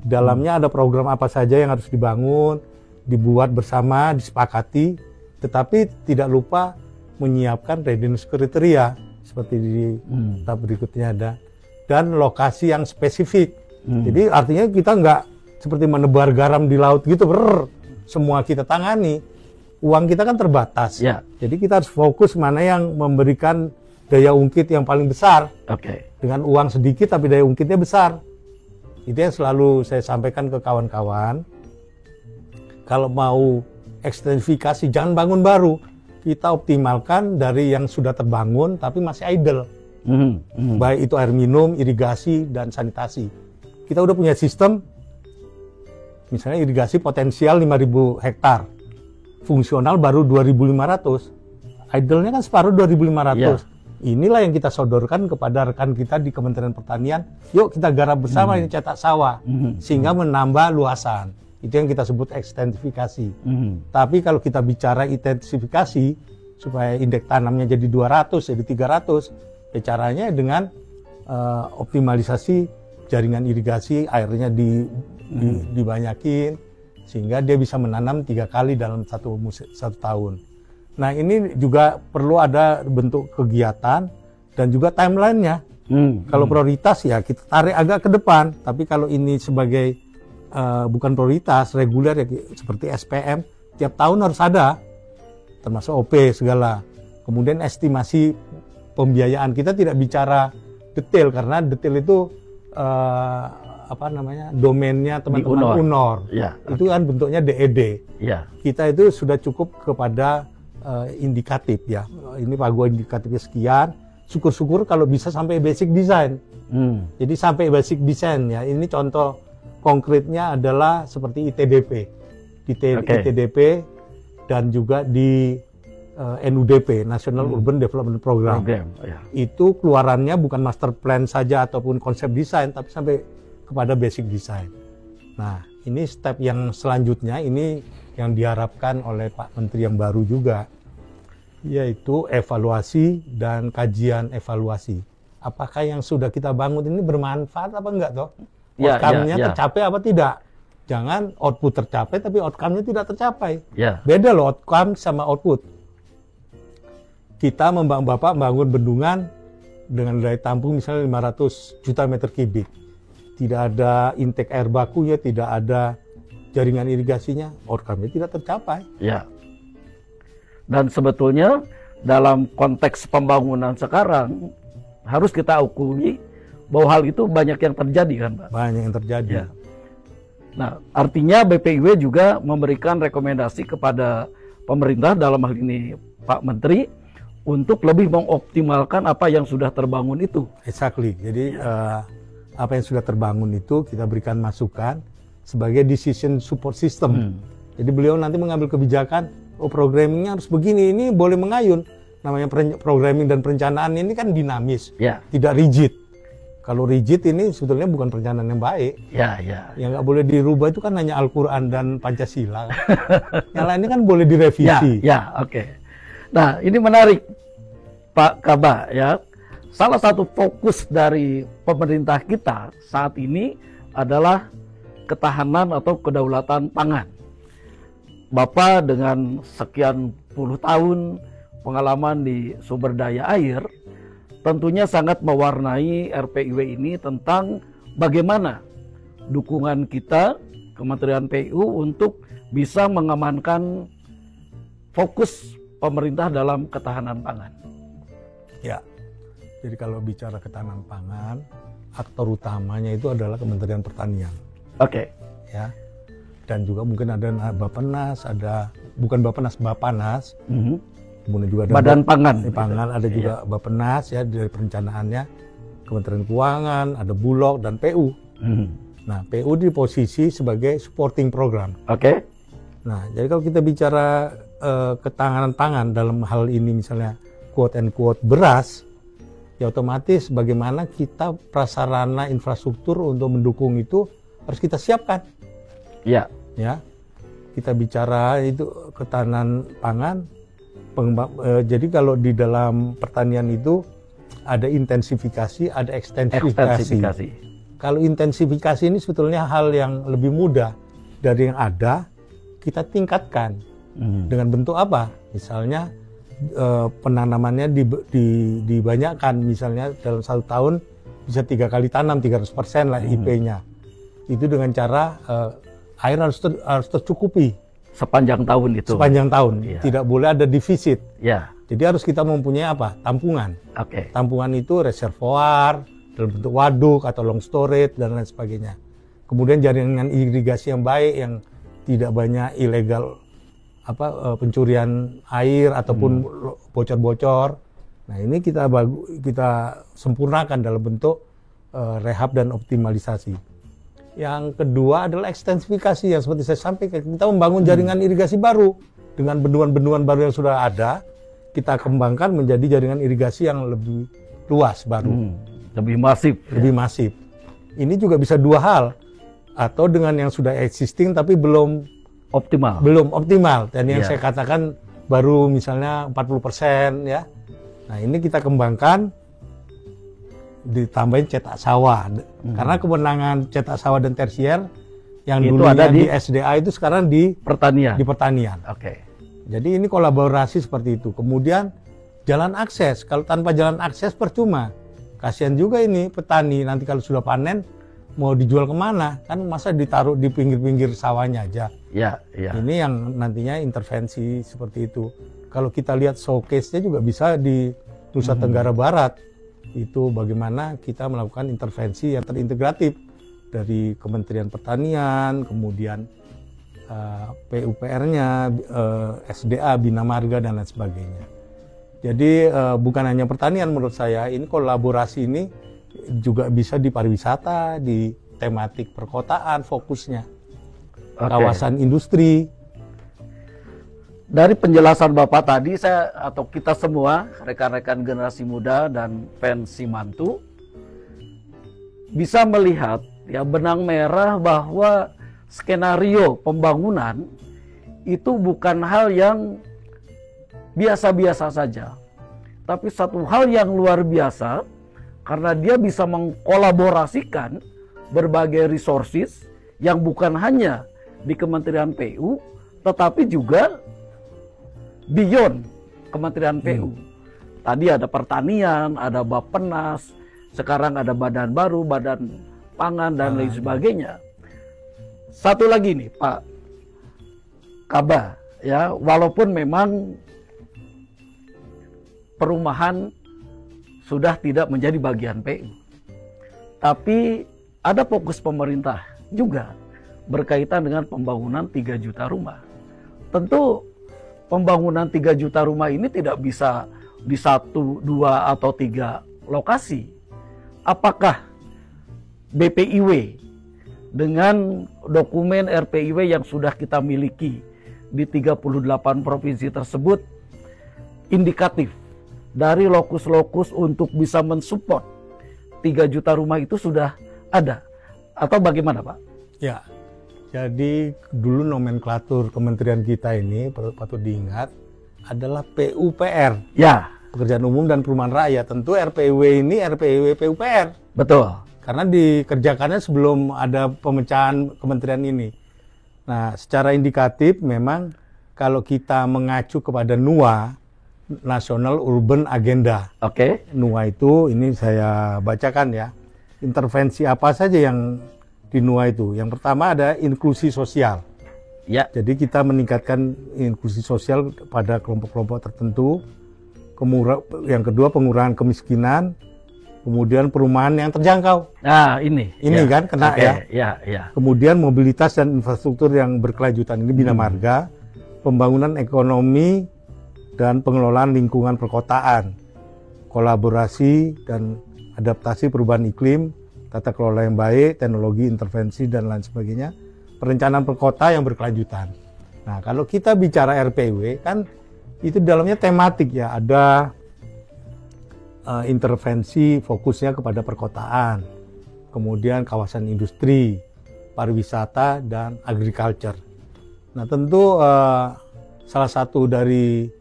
Dalamnya ada program apa saja yang harus dibangun, dibuat bersama, disepakati. Tetapi tidak lupa menyiapkan readiness kriteria seperti di tahap berikutnya ada, dan lokasi yang spesifik. Jadi artinya kita nggak seperti menebar garam di laut gitu, semua kita tangani. Uang kita kan terbatas, jadi kita harus fokus mana yang memberikan daya ungkit yang paling besar. Dengan uang sedikit tapi daya ungkitnya besar. Itu yang selalu saya sampaikan ke kawan-kawan. Kalau mau ekstensifikasi, jangan bangun baru. Kita optimalkan dari yang sudah terbangun tapi masih idle. Baik itu air minum, irigasi, dan sanitasi. Kita udah punya sistem, misalnya irigasi potensial 5.000 hektar. Fungsional baru 2.500. Idle-nya kan separuh 2.500. Inilah yang kita sodorkan kepada rekan kita di Kementerian Pertanian. Yuk kita garap bersama ini cetak sawah. Sehingga menambah luasan. Itu yang kita sebut ekstensifikasi. Tapi kalau kita bicara intensifikasi, supaya indeks tanamnya jadi 200, jadi 300, ya caranya dengan optimalisasi jaringan irigasi, airnya dibanyakin, sehingga dia bisa menanam 3 kali dalam satu tahun. Nah ini juga perlu ada bentuk kegiatan dan juga timelinenya. Kalau prioritas ya kita tarik agak ke depan, tapi kalau ini sebagai bukan prioritas reguler ya seperti SPM, tiap tahun harus ada. termasuk OP segala. Kemudian estimasi pembiayaan kita tidak bicara detail karena detail itu domainnya teman-teman UNOR. Ya, Itu kan bentuknya DED. ya, Kita itu sudah cukup kepada indikatif ya. Ini pagu indikatifnya sekian. Syukur-syukur kalau bisa sampai basic design. Jadi sampai basic design ya. Ini contoh konkretnya adalah seperti ITDP. ITDP dan juga di NUDP, National Urban Development Program. ya. Itu keluarannya bukan master plan saja ataupun konsep desain, tapi sampai kepada basic design. Nah, ini step yang selanjutnya, ini yang diharapkan oleh Pak Menteri yang baru juga, yaitu evaluasi dan kajian evaluasi. Apakah yang sudah kita bangun ini bermanfaat apa enggak toh? Ya, Outcome-nya ya, ya. tercapai apa tidak? Jangan output tercapai tapi outcome-nya tidak tercapai. Ya. Beda loh outcome sama output. Kita bangun bendungan dengan daya tampung misalnya 500 juta meter kubik. Tidak ada intake air bakunya, tidak ada jaringan irigasinya, outcome-nya tidak tercapai. Ya. Dan sebetulnya dalam konteks pembangunan sekarang harus kita akui bahwa hal itu banyak yang terjadi kan, Pak? Banyak yang terjadi. Ya. Nah, artinya BPIW juga memberikan rekomendasi kepada pemerintah dalam hal ini Pak Menteri untuk lebih mengoptimalkan apa yang sudah terbangun itu. Exactly. Jadi apa yang sudah terbangun itu kita berikan masukan sebagai decision support system. Jadi beliau nanti mengambil kebijakan, oh programmingnya harus begini, ini boleh mengayun. Namanya programming dan perencanaan ini kan dinamis, Ya, tidak rigid. Kalau rigid ini sebetulnya bukan perencanaan yang baik. ya, ya. Yang nggak boleh dirubah itu kan hanya Al-Quran dan Pancasila. Yang lainnya kan boleh direvisi. Ya, oke. Nah, ini menarik, Pak Kaba, ya. Salah satu fokus dari pemerintah kita saat ini adalah ketahanan atau kedaulatan pangan. Bapak dengan sekian puluh tahun pengalaman di sumber daya air, tentunya sangat mewarnai RPIW ini tentang bagaimana dukungan kita, Kementerian PU, untuk bisa mengamankan fokus pemerintah dalam ketahanan pangan. Ya. Jadi kalau bicara ketahanan pangan, aktor utamanya itu adalah Kementerian Pertanian. Oke. Ya. Dan juga mungkin ada Bappenas, ada bukan Bappenas, kemudian juga ada Badan Pangan. Pangan, ada juga Bappenas ya dari perencanaannya, Kementerian Keuangan, ada Bulog dan PU. Nah, PU di posisi sebagai supporting program. Oke. Nah, jadi kalau kita bicara ketahanan pangan dalam hal ini misalnya quote and quote beras, ya otomatis bagaimana kita prasarana infrastruktur untuk mendukung itu harus kita siapkan. Ya. Ya, kita bicara itu ketahanan pangan. Jadi kalau di dalam pertanian itu ada intensifikasi, ada ekstensifikasi. Kalau intensifikasi ini sebetulnya hal yang lebih mudah dari yang ada, kita tingkatkan dengan bentuk apa? Misalnya penanamannya dibanyakkan, misalnya dalam 1 tahun bisa 3 kali tanam, 300% lah IP-nya. Itu dengan cara air harus tercukupi Sepanjang tahun itu. sepanjang tahun, Iya. tidak boleh ada defisit. Ya. Jadi harus kita mempunyai apa? Tampungan. Oke. Tampungan itu reservoir dalam bentuk waduk atau long storage dan lain sebagainya. Kemudian jaringan irigasi yang baik, yang tidak banyak ilegal pencurian air ataupun bocor-bocor. Nah, ini kita sempurnakan dalam bentuk rehab dan optimalisasi. Yang kedua adalah ekstensifikasi yang seperti saya sampaikan, kita membangun jaringan irigasi baru dengan bendungan-bendungan baru yang sudah ada, kita kembangkan menjadi jaringan irigasi yang lebih luas baru, Lebih masif. lebih masif. Ini juga bisa 2 hal, atau dengan yang sudah existing tapi belum Optimal. optimal. Dan yang Iya. saya katakan baru misalnya 40% ya. Nah, ini kita kembangkan, ditambahin cetak sawah. Karena kewenangan cetak sawah dan tersier yang Itu dulunya ada di di SDA itu sekarang di Pertanian. pertanian. Oke. Jadi ini kolaborasi seperti itu. Kemudian jalan akses. Kalau tanpa jalan akses percuma. Kasihan juga ini petani nanti kalau sudah panen mau dijual kemana? Kan masa ditaruh di pinggir-pinggir sawahnya aja. Ya, ya. Ini yang nantinya intervensi seperti itu. kalau kita lihat showcase-nya juga bisa di Nusa Tenggara Barat. Itu bagaimana kita melakukan intervensi yang terintegratif dari Kementerian Pertanian, kemudian PUPR-nya, SDA, Bina Marga, dan lain sebagainya. Jadi bukan hanya pertanian menurut saya, ini kolaborasi ini juga bisa di pariwisata, di tematik perkotaan fokusnya, kawasan industri. Dari penjelasan Bapak tadi, saya atau kita semua, rekan-rekan generasi muda dan fans Simantu, bisa melihat ya benang merah bahwa skenario pembangunan itu bukan hal yang biasa-biasa saja, tapi satu hal yang luar biasa karena dia bisa mengkolaborasikan berbagai resources yang bukan hanya di Kementerian PU, tetapi juga beyond Kementerian PU. Tadi ada pertanian, ada Bappenas, sekarang ada badan baru, badan pangan dan lain sebagainya. Satu lagi nih Pak Kaba, ya walaupun memang perumahan sudah tidak menjadi bagian PU, tapi ada fokus pemerintah juga berkaitan dengan pembangunan 3 juta rumah. Tentu pembangunan 3 juta rumah ini tidak bisa di 1, 2, atau 3 lokasi. Apakah BPIW dengan dokumen RPIW yang sudah kita miliki di 38 provinsi tersebut indikatif dari lokus-lokus untuk bisa mensupport 3 juta rumah itu sudah ada? Atau bagaimana Pak? Ya, jadi dulu nomenklatur kementerian kita ini patut diingat adalah PUPR. Ya. Pekerjaan Umum dan Perumahan Rakyat. Tentu RPIW ini RPIW PUPR. Betul. Karena dikerjakannya sebelum ada pemecahan kementerian ini. Nah, secara indikatif memang kalau kita mengacu kepada NUA, National Urban Agenda. Oke. NUA itu, ini saya bacakan ya. Intervensi apa saja yang di NUA itu? Yang pertama ada inklusi sosial. Ya. Jadi kita meningkatkan inklusi sosial pada kelompok-kelompok tertentu. Yang kedua pengurangan kemiskinan. Kemudian perumahan yang terjangkau. Nah, ini ya. Kan kena ya. Kemudian mobilitas dan infrastruktur yang berkelanjutan, ini Bina Marga. Pembangunan ekonomi dan pengelolaan lingkungan perkotaan. Kolaborasi dan adaptasi perubahan iklim, tata kelola yang baik, teknologi intervensi dan lain sebagainya. Perencanaan perkota yang berkelanjutan. Nah, kalau kita bicara RPW kan itu dalamnya tematik ya, ada intervensi fokusnya kepada perkotaan, kemudian kawasan industri, pariwisata, dan agriculture. Nah tentu salah satu dari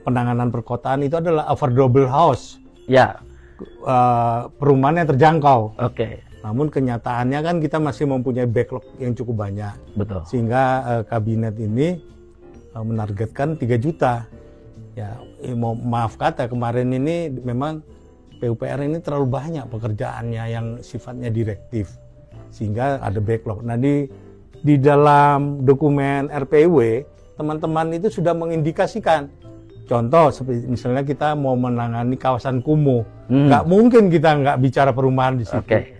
penanganan perkotaan itu adalah affordable house. Ya. Perumahan yang terjangkau. Oke. Namun kenyataannya kan kita masih mempunyai backlog yang cukup banyak. Betul. Sehingga kabinet ini menargetkan 3 juta. Ya, maaf kata kemarin ini memang PUPR ini terlalu banyak pekerjaannya yang sifatnya direktif sehingga ada backlog. Nah di dalam dokumen RPW teman-teman itu sudah mengindikasikan. Contoh seperti misalnya kita mau menangani kawasan kumuh, nggak mungkin kita nggak bicara perumahan di situ. Oke.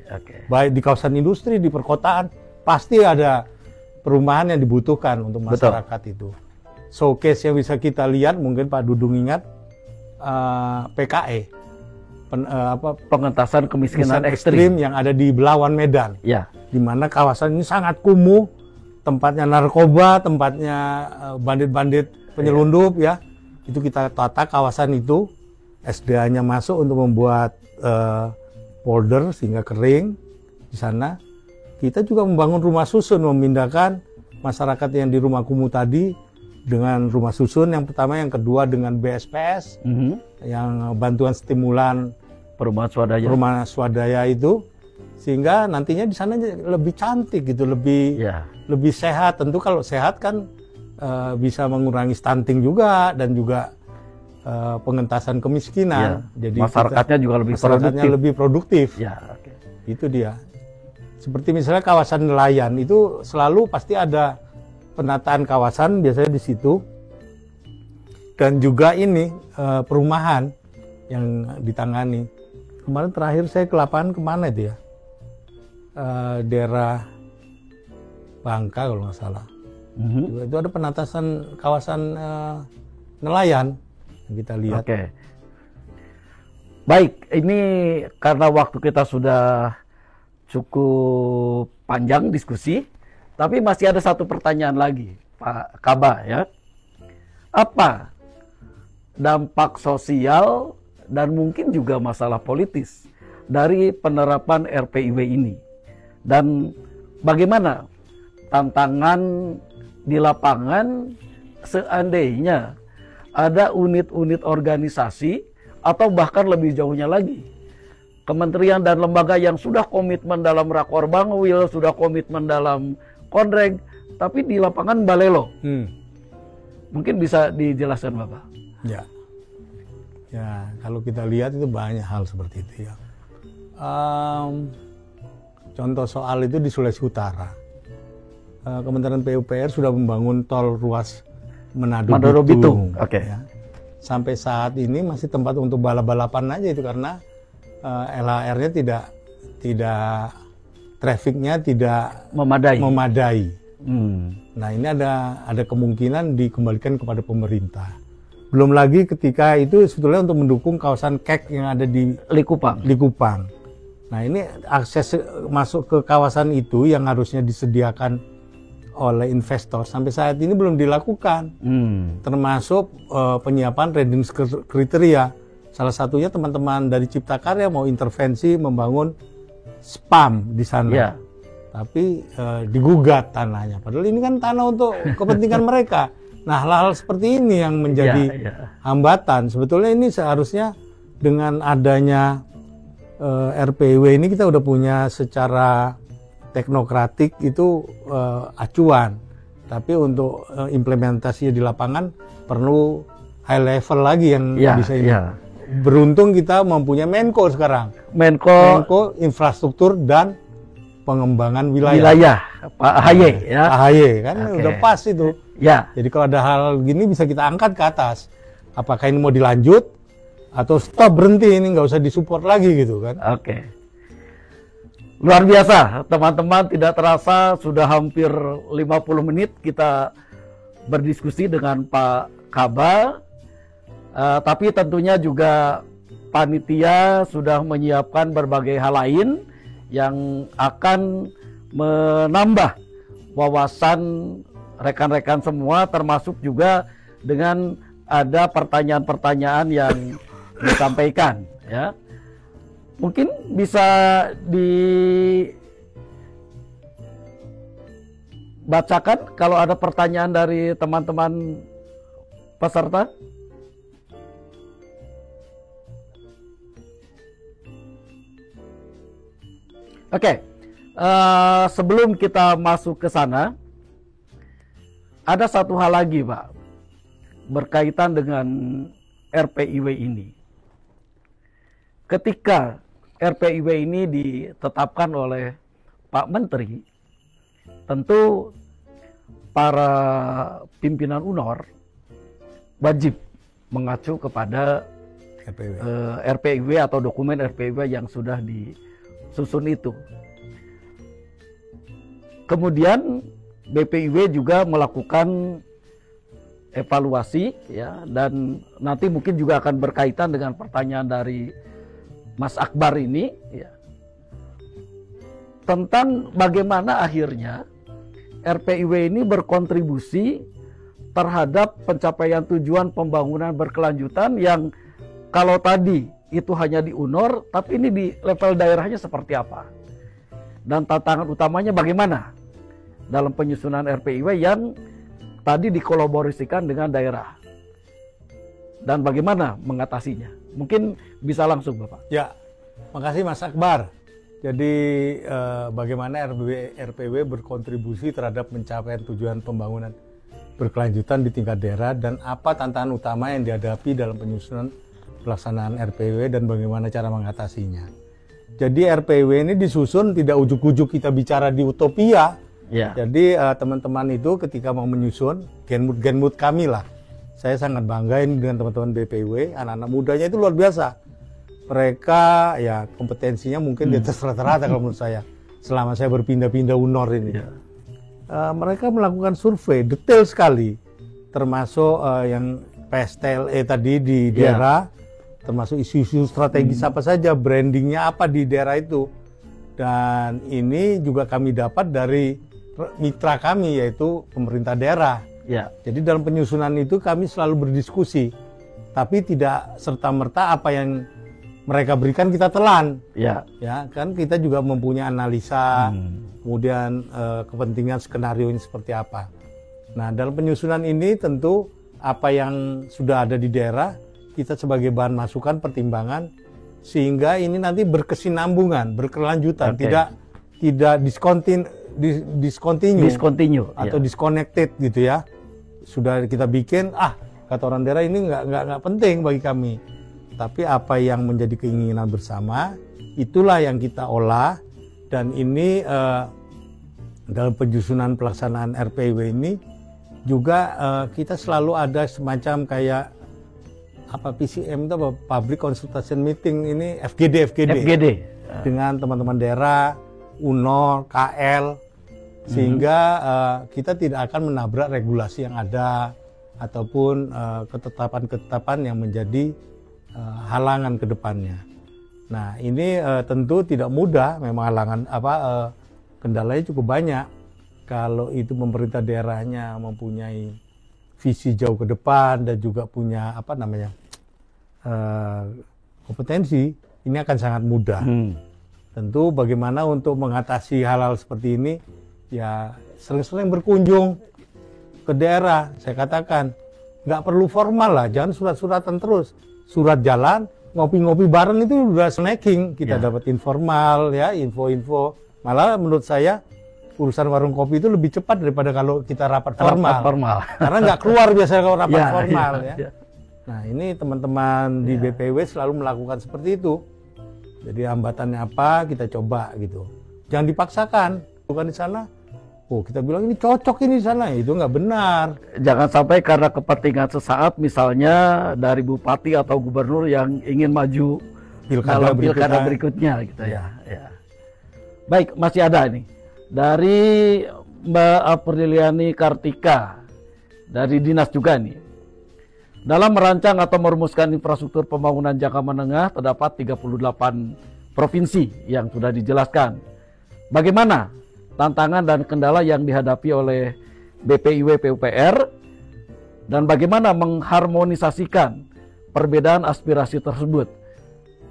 Baik di kawasan industri, di perkotaan pasti ada perumahan yang dibutuhkan untuk masyarakat. Betul. Itu. Showcase yang bisa kita lihat, mungkin Pak Dudung ingat, PKE, pengentasan kemiskinan ekstrim yang ada di Belawan Medan, ya. Di mana kawasan ini sangat kumuh, tempatnya narkoba, tempatnya bandit-bandit penyelundup, ya. Itu kita tata kawasan itu, SDA-nya masuk untuk membuat polder sehingga kering di sana. Kita juga membangun rumah susun, memindahkan masyarakat yang di rumah kumuh tadi dengan rumah susun yang pertama, yang kedua dengan BSPS, yang bantuan stimulan perumahan swadaya itu, sehingga nantinya di sana lebih cantik gitu, lebih sehat. Tentu kalau sehat kan bisa mengurangi stunting juga dan juga pengentasan kemiskinan. Jadi masyarakatnya juga lebih produktif. Ya, Itu dia. Seperti misalnya kawasan nelayan itu selalu pasti ada penataan kawasan, biasanya di situ dan juga ini perumahan yang ditangani. Kemarin terakhir saya ke lapangan kemana itu ya? Daerah Bangka kalau nggak salah. Itu ada penatasan kawasan nelayan yang kita lihat. Oke. Baik, ini karena waktu kita sudah cukup panjang diskusi, tapi masih ada satu pertanyaan lagi, Pak Kaba ya. Apa dampak sosial dan mungkin juga masalah politis dari penerapan RPIW ini? Dan bagaimana tantangan di lapangan seandainya ada unit-unit organisasi atau bahkan lebih jauhnya lagi, kementerian dan lembaga yang sudah komitmen dalam Rakor Bangwil, sudah komitmen dalam Konreg, tapi di lapangan balelo. Mungkin bisa dijelaskan Bapak? Ya, kalau kita lihat itu banyak hal seperti itu ya. Contoh soal itu di Sulawesi Utara, Kementerian PUPR sudah membangun tol ruas Manado Bitung. Oke. Ya. Sampai saat ini masih tempat untuk balap-balapan aja itu karena LHR-nya tidak trafficnya tidak memadai. Nah ini ada kemungkinan dikembalikan kepada pemerintah. Belum lagi ketika itu sebetulnya untuk mendukung kawasan KEK yang ada di Likupang. Nah ini akses masuk ke kawasan itu yang harusnya disediakan oleh investor sampai saat ini belum dilakukan, termasuk penyiapan readiness kriteria. Salah satunya teman-teman dari Cipta Karya mau intervensi membangun spam di sana, tapi digugat tanahnya. Padahal ini kan tanah untuk kepentingan mereka. Nah hal-hal seperti ini yang menjadi hambatan. Sebetulnya ini seharusnya dengan adanya RPIW ini kita udah punya secara teknokratik itu acuan, tapi untuk implementasinya di lapangan perlu high level lagi yang bisa ini. Beruntung kita mempunyai Menko sekarang, Menko Infrastruktur dan Pengembangan Wilayah Pak AHY ya. AHY kan udah pas itu. Ya. Jadi kalau ada hal gini bisa kita angkat ke atas. Apakah ini mau dilanjut atau stop, berhenti, ini nggak usah disupport lagi gitu kan? Oke. Luar biasa, teman-teman, tidak terasa sudah hampir 50 menit kita berdiskusi dengan Pak Kaba. Tapi tentunya juga panitia sudah menyiapkan berbagai hal lain yang akan menambah wawasan rekan-rekan semua, termasuk juga dengan ada pertanyaan-pertanyaan yang disampaikan ya. Mungkin bisa dibacakan kalau ada pertanyaan dari teman-teman peserta. Oke, sebelum kita masuk ke sana, ada satu hal lagi Pak, berkaitan dengan RPIW ini. Ketika RPIW ini ditetapkan oleh Pak Menteri, tentu para pimpinan UNOR wajib mengacu kepada RPIW atau dokumen RPIW yang sudah disusun itu. Kemudian BPIW juga melakukan evaluasi ya, dan nanti mungkin juga akan berkaitan dengan pertanyaan dari Mas Akbar ini ya, tentang bagaimana akhirnya RPIW ini berkontribusi terhadap pencapaian tujuan pembangunan berkelanjutan yang kalau tadi itu hanya di UNOR, tapi ini di level daerahnya seperti apa? Dan tantangan utamanya bagaimana dalam penyusunan RPIW yang tadi dikolaborasikan dengan daerah? Dan bagaimana mengatasinya? Mungkin bisa langsung Bapak. Ya, makasih Mas Akbar. Jadi bagaimana RPIW berkontribusi terhadap pencapaian tujuan pembangunan berkelanjutan di tingkat daerah dan apa tantangan utama yang dihadapi dalam penyusunan pelaksanaan RPIW dan bagaimana cara mengatasinya. Jadi RPIW ini disusun tidak ujuk-ujuk kita bicara di utopia. Ya. Jadi teman-teman itu ketika mau menyusun genmood kami lah, saya sangat bangga ini dengan teman-teman BPW, anak-anak mudanya itu luar biasa. Mereka ya kompetensinya mungkin di atas rata-rata kalau menurut saya. Selama saya berpindah-pindah UNOR ini. Mereka melakukan survei detail sekali. Termasuk yang PSTLE tadi di daerah. Termasuk isu-isu strategis apa saja, brandingnya apa di daerah itu. Dan ini juga kami dapat dari mitra kami yaitu pemerintah daerah. Ya. Jadi dalam penyusunan itu kami selalu berdiskusi, tapi tidak serta-merta apa yang mereka berikan kita telan. Ya. Ya kan kita juga mempunyai analisa, kemudian kepentingan skenario ini seperti apa. Nah dalam penyusunan ini tentu apa yang sudah ada di daerah kita sebagai bahan masukan pertimbangan sehingga ini nanti berkesinambungan, berkelanjutan, tidak discontinue atau disconnected gitu ya. Sudah kita bikin, kata orang daerah ini nggak penting bagi kami. Tapi apa yang menjadi keinginan bersama, itulah yang kita olah. Dan ini dalam penyusunan pelaksanaan RPW ini juga kita selalu ada semacam kayak PCM itu apa? Public Consultation Meeting ini FGD. Dengan teman-teman daerah, UNOR, KL. Sehingga kita tidak akan menabrak regulasi yang ada ataupun ketetapan-ketetapan yang menjadi halangan ke depannya. Nah ini tentu tidak mudah, memang halangan kendalanya cukup banyak. Kalau itu pemerintah daerahnya mempunyai visi jauh ke depan dan juga punya kompetensi, ini akan sangat mudah. Tentu bagaimana untuk mengatasi hal-hal seperti ini. Ya sering-sering berkunjung ke daerah, saya katakan nggak perlu formal lah, jangan surat-suratan terus, surat jalan, ngopi-ngopi bareng itu udah snacking, kita dapat informal ya, info-info, malah menurut saya urusan warung kopi itu lebih cepat daripada kalau kita rapat formal. Karena nggak keluar biasanya kalau rapat formal ya. Nah ini teman-teman di BPW selalu melakukan seperti itu, jadi hambatannya apa kita coba gitu, jangan dipaksakan, bukan di sana. Kita bilang ini cocok ini di sana, itu nggak benar. Jangan sampai karena kepentingan sesaat, misalnya dari bupati atau gubernur yang ingin maju dalam pilkada berikutnya, gitu ya. Baik, masih ada ini dari Mbak Apriliani Kartika dari dinas juga nih. Dalam merancang atau merumuskan infrastruktur pembangunan jangka menengah terdapat 38 provinsi yang sudah dijelaskan. Bagaimana tantangan dan kendala yang dihadapi oleh BPIW PUPR dan bagaimana mengharmonisasikan perbedaan aspirasi tersebut?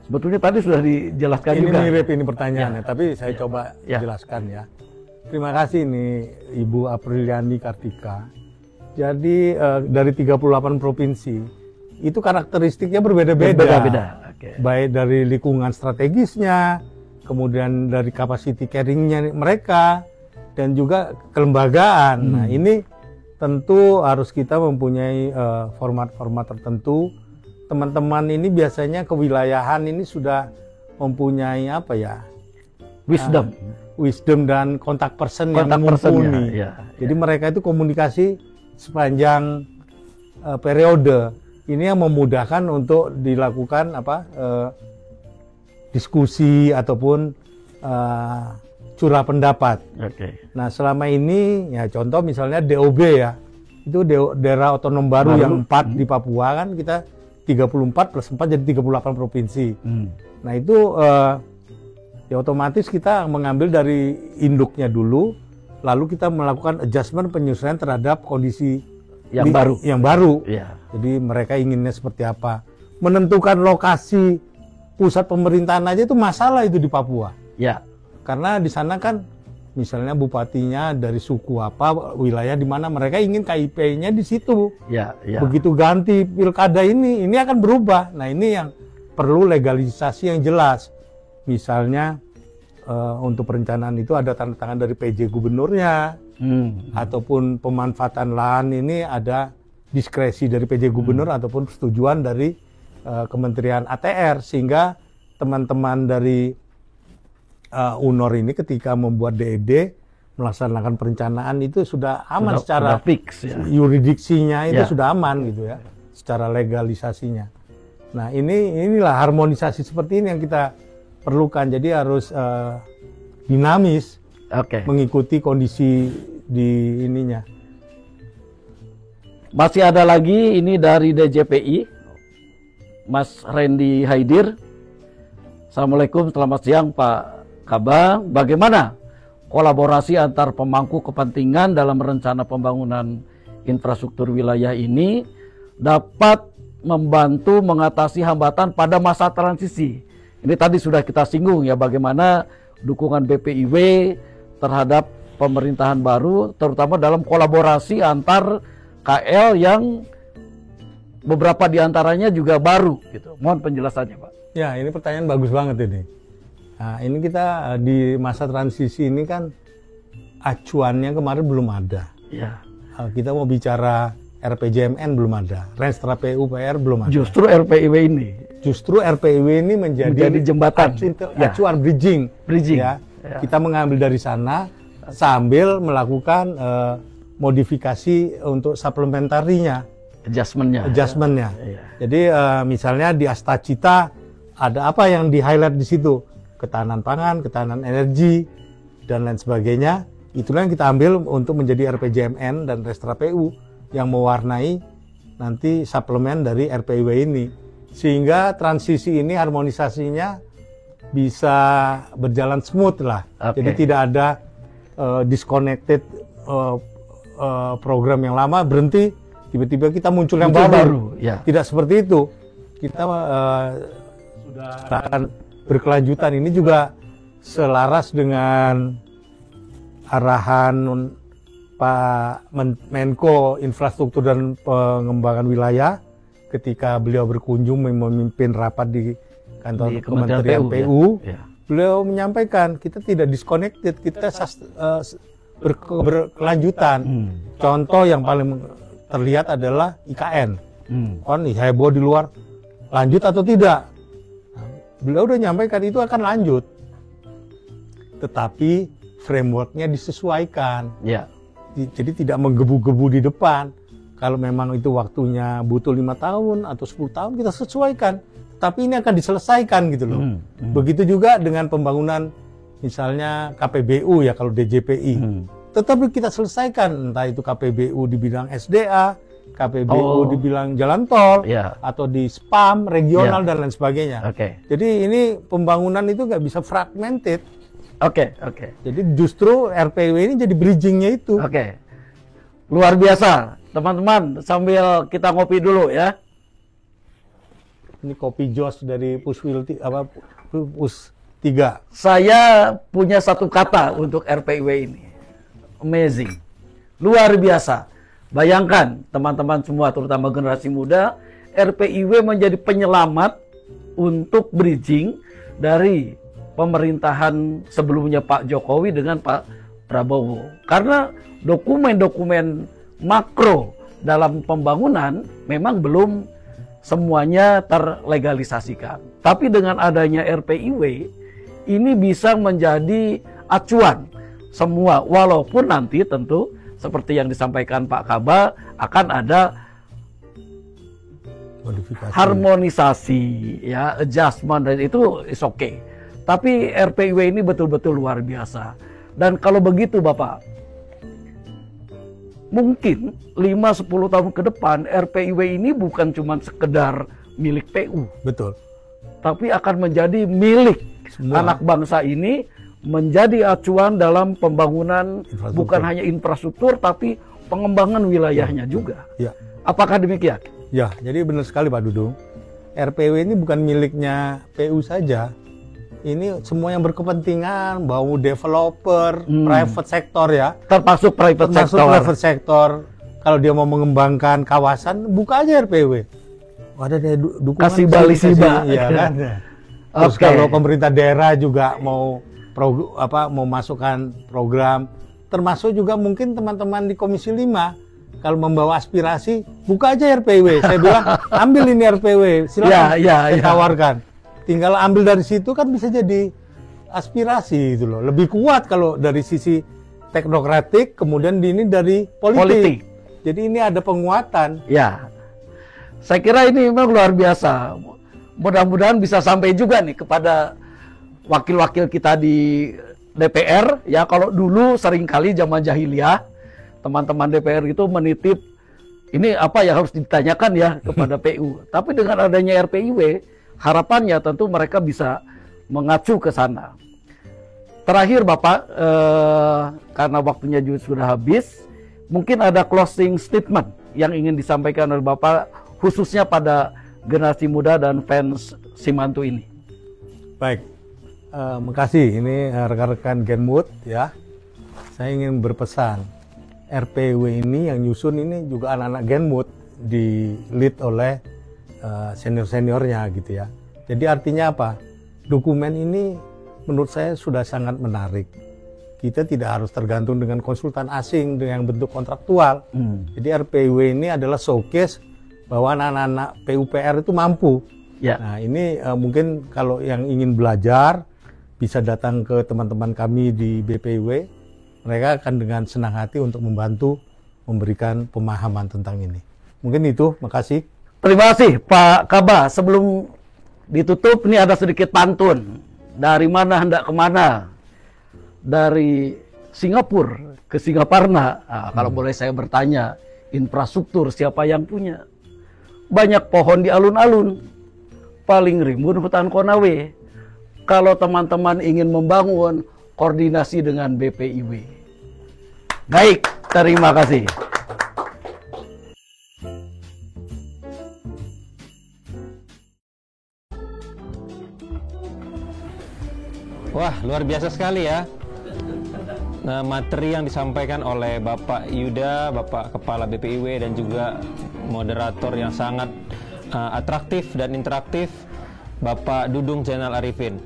Sebetulnya tadi sudah dijelaskan juga. Ini mirip ini pertanyaannya, tapi saya coba jelaskan ya. Terima kasih nih Ibu Apriliani Kartika. Jadi dari 38 provinsi itu karakteristiknya berbeda-beda. Baik dari lingkungan strategisnya, kemudian dari capacity carrying-nya mereka, dan juga kelembagaan. Nah ini tentu harus kita mempunyai format-format tertentu. Teman-teman ini biasanya kewilayahan ini sudah mempunyai wisdom dan kontak person yang mumpuni. Jadi mereka itu komunikasi sepanjang periode. Ini yang memudahkan untuk dilakukan diskusi ataupun curah pendapat. Nah selama ini ya contoh misalnya DOB ya, itu daerah otonom baru yang 4 di Papua kan kita 34 plus 4 jadi 38 provinsi. Nah itu ya otomatis kita mengambil dari induknya dulu, lalu kita melakukan adjustment penyesuaian terhadap kondisi yang baru. Jadi mereka inginnya seperti apa. Menentukan lokasi pusat pemerintahan aja itu masalah itu di Papua. Karena di sana kan misalnya bupatinya dari suku apa, wilayah di mana mereka ingin KIP-nya di situ. Begitu ganti pilkada ini akan berubah. Nah ini yang perlu legalisasi yang jelas. Misalnya untuk perencanaan itu ada tanda tangan dari PJ gubernurnya, ataupun pemanfaatan lahan ini ada diskresi dari PJ gubernur ataupun persetujuan dari Kementerian ATR, sehingga teman-teman dari UNOR ini ketika membuat DED melaksanakan perencanaan itu sudah aman secara sudah fix ya. Yuridiksinya itu Ya. sudah aman gitu ya, secara legalisasinya. Nah inilah harmonisasi seperti ini yang kita perlukan. Jadi harus dinamis, Oke. mengikuti kondisi di ininya. Masih ada lagi ini dari DJPI, Mas Randy Haidir. Assalamualaikum, selamat siang Pak Kaba. Bagaimana kolaborasi antar pemangku kepentingan dalam rencana pembangunan infrastruktur wilayah ini dapat membantu mengatasi hambatan pada masa transisi? Ini tadi sudah kita singgung ya, bagaimana dukungan BPIW terhadap pemerintahan baru, terutama dalam kolaborasi antar KL yang beberapa diantaranya juga baru gitu. Mohon penjelasannya Pak. Ya, ini pertanyaan bagus banget ini. Nah, ini kita di masa transisi ini kan acuannya kemarin belum ada. Ya. Kita mau bicara RPJMN belum ada, Renstra PUPR belum ada. Justru RPIW ini. Justru RPIW ini menjadi jembatan. Acuan bridging. Bridging. Ya. Ya. Kita mengambil dari sana sambil melakukan modifikasi untuk suplementarinya, Ya. adjustmentnya. Ya. Jadi misalnya di Astacita ada apa yang di highlight di situ, ketahanan pangan, ketahanan energi dan lain sebagainya. Itulah yang kita ambil untuk menjadi RPJMN dan Restra PU yang mewarnai nanti suplemen dari RPIW ini, sehingga transisi ini harmonisasinya bisa berjalan smooth lah. Oke. Jadi tidak ada disconnected program yang lama berhenti, tiba-tiba kita muncul yang Muncul baru. baru, ya. Tidak seperti itu. Kita sudah akan berkelanjutan. Ini juga selaras dengan arahan Pak Menko Infrastruktur dan Pengembangan Wilayah ketika beliau berkunjung memimpin rapat di kantor Di Kementerian Kementerian PU. ya. Beliau menyampaikan kita tidak disconnected, kita berkelanjutan. Contoh yang paling terlihat adalah IKN. Kan heboh di luar, lanjut atau tidak? Nah, beliau udah nyampaikan itu akan lanjut, tetapi frameworknya disesuaikan. Ya. Jadi tidak menggebu-gebu di depan. Kalau memang itu waktunya butuh 5 tahun atau 10 tahun, kita sesuaikan. Tapi ini akan diselesaikan gitu loh. Begitu juga dengan pembangunan misalnya KPBU ya kalau DJPI. Tetapi kita selesaikan, entah itu KPBU di bidang SDA, KPBU di bidang jalan tol, Ya. atau di SPAM, regional Ya. dan lain sebagainya. Oke. Jadi ini pembangunan itu nggak bisa fragmented. Oke. Jadi justru RPW ini jadi bridgingnya itu. Oke. Luar biasa. Teman-teman, sambil kita ngopi dulu ya. Ini kopi jos dari Puswil Pus 3. Saya punya satu kata untuk RPIW ini. Amazing. Luar biasa. Bayangkan teman-teman semua, terutama generasi muda, RPIW menjadi penyelamat untuk bridging dari pemerintahan sebelumnya Pak Jokowi dengan Pak Prabowo. Karena dokumen-dokumen makro dalam pembangunan memang belum semuanya terlegalisasikan. Tapi dengan adanya RPIW, ini bisa menjadi acuan semua. Walaupun nanti tentu seperti yang disampaikan Pak Kaba akan ada Modifikasi. harmonisasi, ya, adjustment, dan itu is okay. Tapi RPIW ini betul-betul luar biasa. Dan kalau begitu Bapak, mungkin 5-10 tahun ke depan RPIW ini bukan cuma sekedar milik PU, Betul. tapi akan menjadi milik Semua. anak bangsa ini, menjadi acuan dalam pembangunan Infrastruktur. bukan hanya infrastruktur tapi pengembangan wilayahnya juga. Ya. Apakah demikian? Ya, jadi benar sekali Pak Dudung. RPW ini bukan miliknya PU saja. Ini semua yang berkepentingan, mau developer, private sector ya. Termasuk private Termasuk sector. private sector. Kalau dia mau mengembangkan kawasan, buka aja RPW. Ada deh dukungan. Kasih bali siba. Iya kan. Terus Oke. kalau pemerintah daerah juga mau mau masukkan program, termasuk juga mungkin teman-teman di Komisi 5 kalau membawa aspirasi, buka aja RPW. Saya bilang ambil ini RPW, silakan saya tawarkan. Tinggal ambil dari situ kan bisa jadi aspirasi gitu loh. Lebih kuat kalau dari sisi teknokratik, kemudian ini dari politik. Jadi ini ada penguatan. Ya, saya kira ini memang luar biasa. Mudah-mudahan bisa sampai juga nih kepada wakil-wakil kita di DPR. Ya, kalau dulu seringkali zaman jahiliyah, teman-teman DPR itu menitip, ini apa yang harus ditanyakan ya kepada PU. Tapi dengan adanya RPIW, harapannya tentu mereka bisa mengacu ke sana. Terakhir Bapak, karena waktunya juga sudah habis, mungkin ada closing statement yang ingin disampaikan oleh Bapak, khususnya pada generasi muda dan fans Simantu ini. Baik, makasih. Ini rekan-rekan Genmood ya. Saya ingin berpesan, RPW ini yang nyusun ini juga anak-anak Genmood, di lead oleh senior-seniornya gitu ya. Jadi artinya apa? Dokumen ini menurut saya sudah sangat menarik. Kita tidak harus tergantung dengan konsultan asing dengan bentuk kontraktual. Jadi RPW ini adalah showcase bahwa anak-anak PUPR itu mampu. Ya. Nah ini mungkin kalau yang ingin belajar bisa datang ke teman-teman kami di BPIW. Mereka akan dengan senang hati untuk membantu memberikan pemahaman tentang ini. Mungkin itu, makasih. Terima kasih Pak Kaba. Sebelum ditutup, ini ada sedikit pantun. Dari mana hendak kemana? Dari Singapura ke Singaparna. Nah, kalau boleh saya bertanya, infrastruktur siapa yang punya? Banyak pohon di alun-alun, paling rimbun hutan Konawe. Kalau teman-teman ingin membangun, koordinasi dengan BPIW. Baik, terima kasih. Wah, luar biasa sekali ya. Nah, materi yang disampaikan oleh Bapak Yuda, Bapak Kepala BPIW, dan juga moderator yang sangat atraktif dan interaktif, Bapak Dudung Zainal Arifin.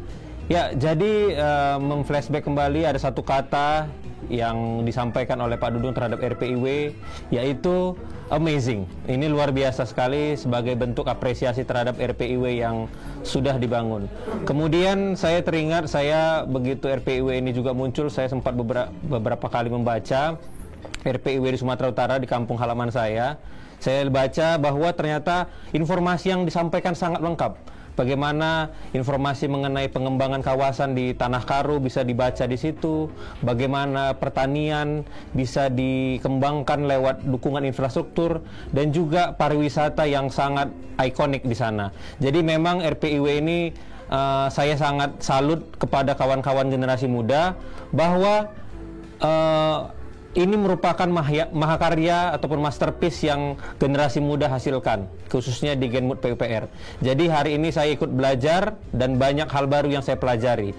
Ya, jadi memflashback kembali ada satu kata yang disampaikan oleh Pak Dudung terhadap RPIW, yaitu amazing. Ini luar biasa sekali sebagai bentuk apresiasi terhadap RPIW yang sudah dibangun. Kemudian saya teringat, saya begitu RPIW ini juga muncul, saya sempat beberapa kali membaca RPIW di Sumatera Utara di kampung halaman saya. Saya baca bahwa ternyata informasi yang disampaikan sangat lengkap. Bagaimana informasi mengenai pengembangan kawasan di Tanah Karo bisa dibaca di situ, bagaimana pertanian bisa dikembangkan lewat dukungan infrastruktur, dan juga pariwisata yang sangat ikonik di sana. Jadi memang RPIW ini saya sangat salut kepada kawan-kawan generasi muda bahwa ini merupakan mahakarya ataupun masterpiece yang generasi muda hasilkan, khususnya di Genmood PUPR. Jadi hari ini saya ikut belajar dan banyak hal baru yang saya pelajari.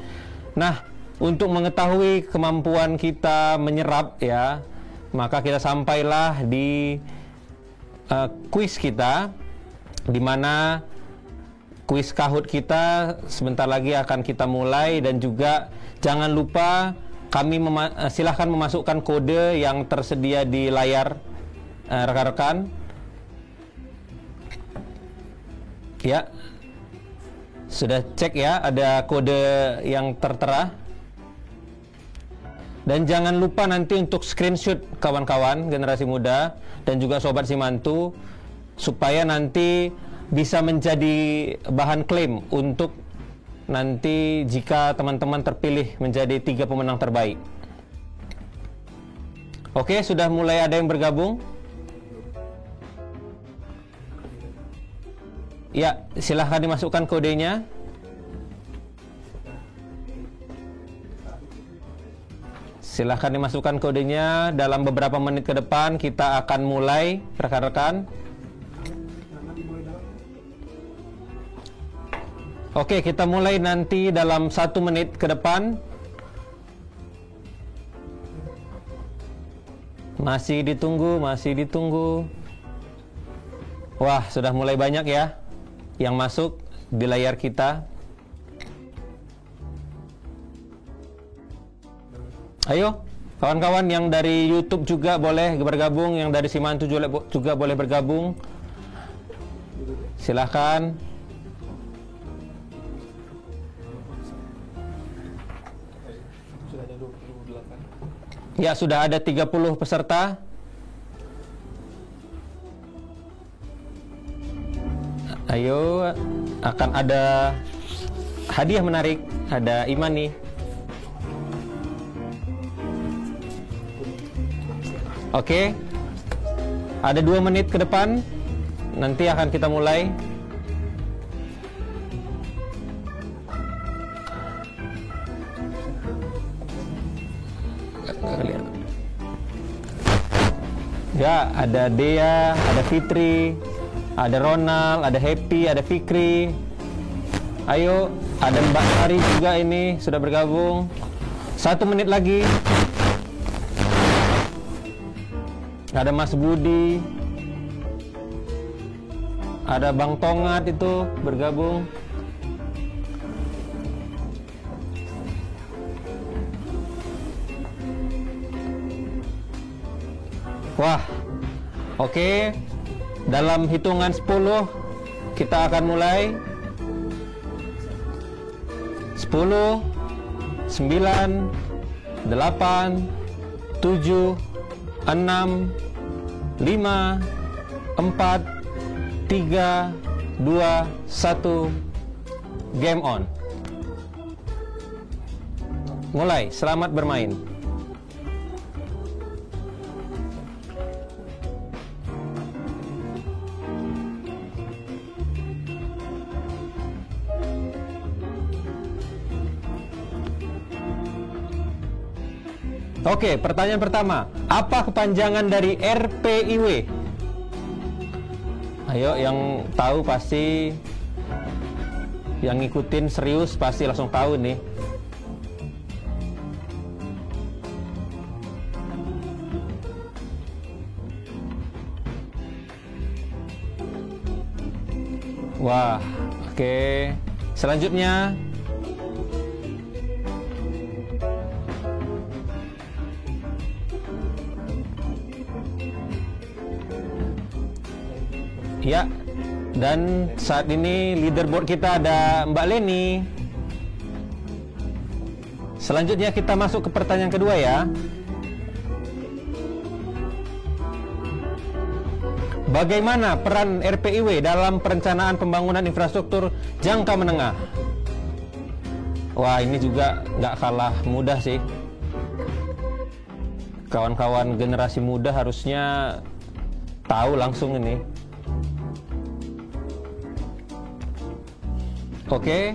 Nah, untuk mengetahui kemampuan kita menyerap ya, maka kita sampailah di kuis kita, di mana kuis Kahoot kita sebentar lagi akan kita mulai, dan juga jangan lupa kami silahkan memasukkan kode yang tersedia di layar rekan-rekan. Ya, sudah cek ya, ada kode yang tertera. Dan jangan lupa nanti untuk screenshot kawan-kawan generasi muda dan juga sobat Simantu, supaya nanti bisa menjadi bahan klaim untuk nanti jika teman-teman terpilih menjadi 3 pemenang terbaik. Oke, sudah mulai ada yang bergabung? Ya, silahkan dimasukkan kodenya. Silahkan dimasukkan kodenya. Dalam beberapa menit ke depan kita akan mulai, rekan-rekan. Oke, kita mulai nanti dalam 1 menit ke depan. Masih ditunggu, masih ditunggu. Wah, sudah mulai banyak ya yang masuk di layar kita. Ayo, kawan-kawan yang dari YouTube juga boleh bergabung, yang dari Simantu juga boleh bergabung. Silahkan. Ya, sudah ada 30 peserta. Ayo, akan ada hadiah menarik. Ada Iman nih. Oke. Ada 2 menit ke depan. Nanti akan kita mulai. Ya, ada Dea, ada Fitri, ada Ronald, ada Happy, ada Fikri. Ayo, ada Mbak Sari juga ini sudah bergabung. 1 menit lagi. Ada Mas Budi, ada Bang Tongat itu bergabung. Wah, oke. Dalam hitungan 10 kita akan mulai. 10, 9, 8, 7, 6, 5, 4, 3, 2, 1. Game on. Mulai, selamat bermain. Oke, pertanyaan pertama. Apa kepanjangan dari RPIW? Ayo, yang tahu pasti, yang ngikutin serius pasti langsung tahu nih. Wah, oke. Selanjutnya, ya, dan saat ini leaderboard kita ada Mbak Leni. Selanjutnya kita masuk ke pertanyaan kedua ya. Bagaimana peran RPIW dalam perencanaan pembangunan infrastruktur jangka menengah? Wah, ini juga nggak kalah mudah sih. Kawan-kawan generasi muda harusnya tahu langsung ini. Oke.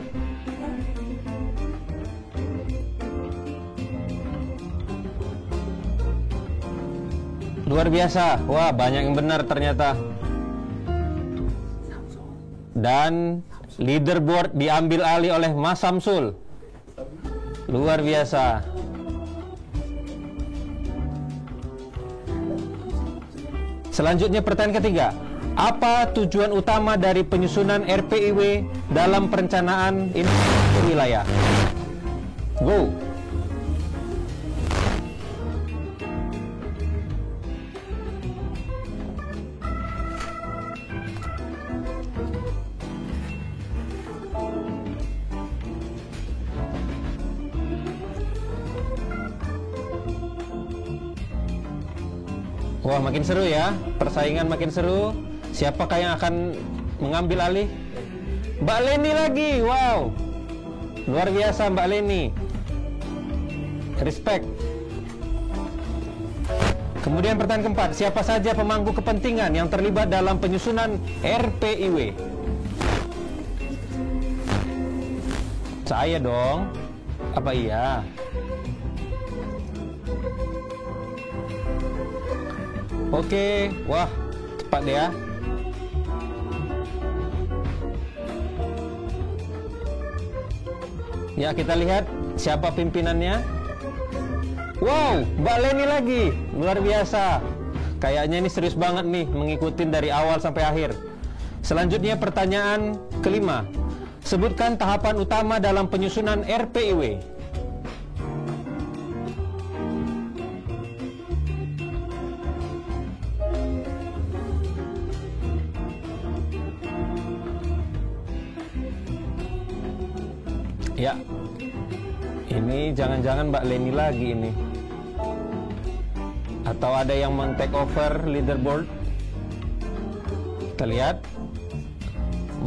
Luar biasa. Wah, banyak yang benar ternyata. Dan leaderboard diambil alih oleh Mas Samsul. Luar biasa. Selanjutnya pertanyaan ketiga. Apa tujuan utama dari penyusunan RPIW dalam perencanaan infrastruktur wilayah? Go. Wah, makin seru ya. Persaingan makin seru. Siapakah yang akan mengambil alih? Mbak Leni lagi. Wow. Luar biasa Mbak Leni. Respect. Kemudian pertanyaan keempat. Siapa saja pemangku kepentingan yang terlibat dalam penyusunan RPIW? Saya dong. Apa iya? Oke, wah, cepat deh ya. Ya, kita lihat siapa pimpinannya. Wow, Mbak Leni lagi. Luar biasa. Kayaknya ini serius banget nih, mengikuti dari awal sampai akhir. Selanjutnya pertanyaan kelima. Sebutkan tahapan utama dalam penyusunan RPIW. Ya, ini jangan-jangan Mbak Leni lagi ini. Atau ada yang men-take over leaderboard? Kita lihat.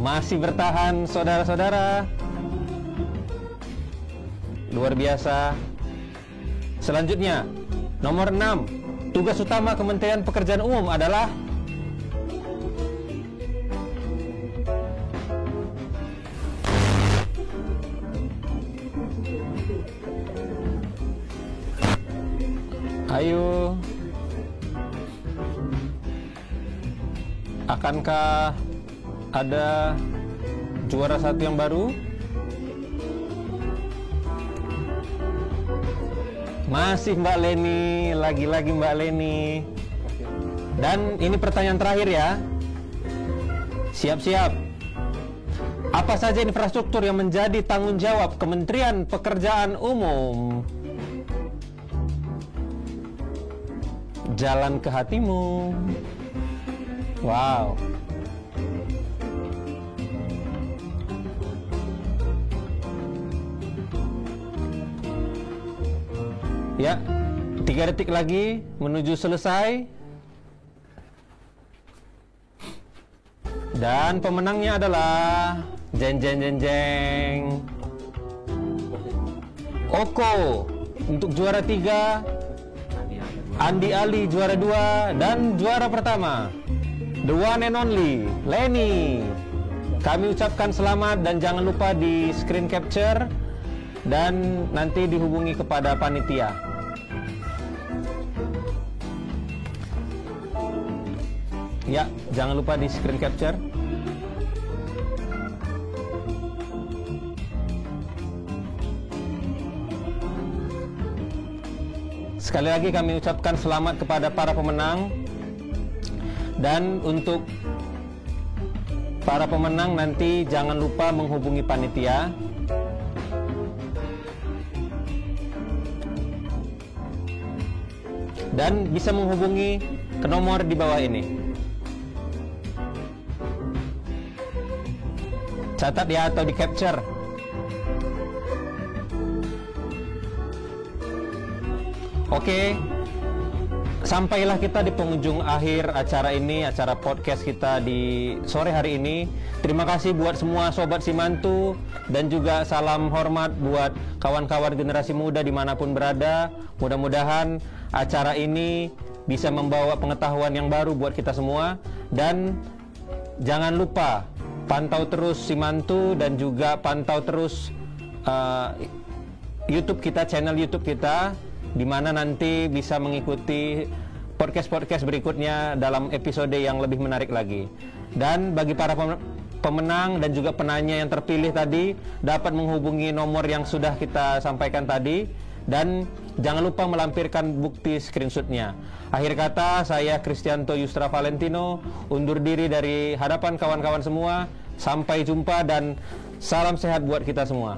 Masih bertahan saudara-saudara. Luar biasa. Selanjutnya, nomor 6. Tugas utama Kementerian Pekerjaan Umum adalah ayo. Akankah ada juara satu yang baru? Masih Mbak Leni, lagi-lagi Mbak Leni. Dan ini pertanyaan terakhir ya. Siap-siap. Apa saja infrastruktur yang menjadi tanggung jawab Kementerian Pekerjaan Umum? Jalan ke hatimu. Wow. Ya, 3 detik lagi menuju selesai. Dan pemenangnya adalah jeng jeng jeng jeng Oko untuk juara 3, Andi Ali juara 2, dan juara pertama the one and only Leni. Kami ucapkan selamat dan jangan lupa di screen capture dan nanti dihubungi kepada panitia. Ya, jangan lupa di screen capture. Sekali lagi kami ucapkan selamat kepada para pemenang. Dan untuk para pemenang nanti jangan lupa menghubungi panitia. Dan bisa menghubungi ke nomor di bawah ini. Catat ya atau di capture. Oke. Sampailah kita di penghujung akhir acara ini, acara podcast kita di sore hari ini. Terima kasih buat semua sobat Simantu dan juga salam hormat buat kawan-kawan generasi muda dimanapun berada. Mudah-mudahan acara ini bisa membawa pengetahuan yang baru buat kita semua. Dan jangan lupa pantau terus Simantu dan juga pantau terus YouTube kita, channel YouTube kita, di mana nanti bisa mengikuti podcast-podcast berikutnya dalam episode yang lebih menarik lagi. Dan bagi para pemenang dan juga penanya yang terpilih tadi dapat menghubungi nomor yang sudah kita sampaikan tadi. Dan jangan lupa melampirkan bukti screenshotnya. Akhir kata, saya Kristianto Yustra Valentino undur diri dari hadapan kawan-kawan semua. Sampai jumpa dan salam sehat buat kita semua.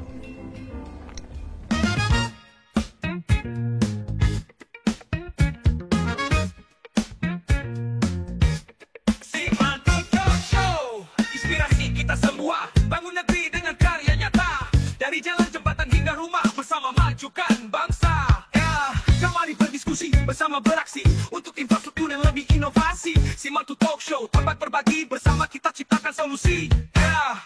Simantu Talk Show, inspirasi kita semua, bangun negeri dengan karya nyata. Dari jalan jembatan hingga rumah, bersama majukan bangsa. Ya, kembali berdiskusi, bersama beraksi untuk infrastruktur yang lebih inovasi. Simantu Talk Show, tempat berbagi, bersama kita ciptakan solusi. Ya.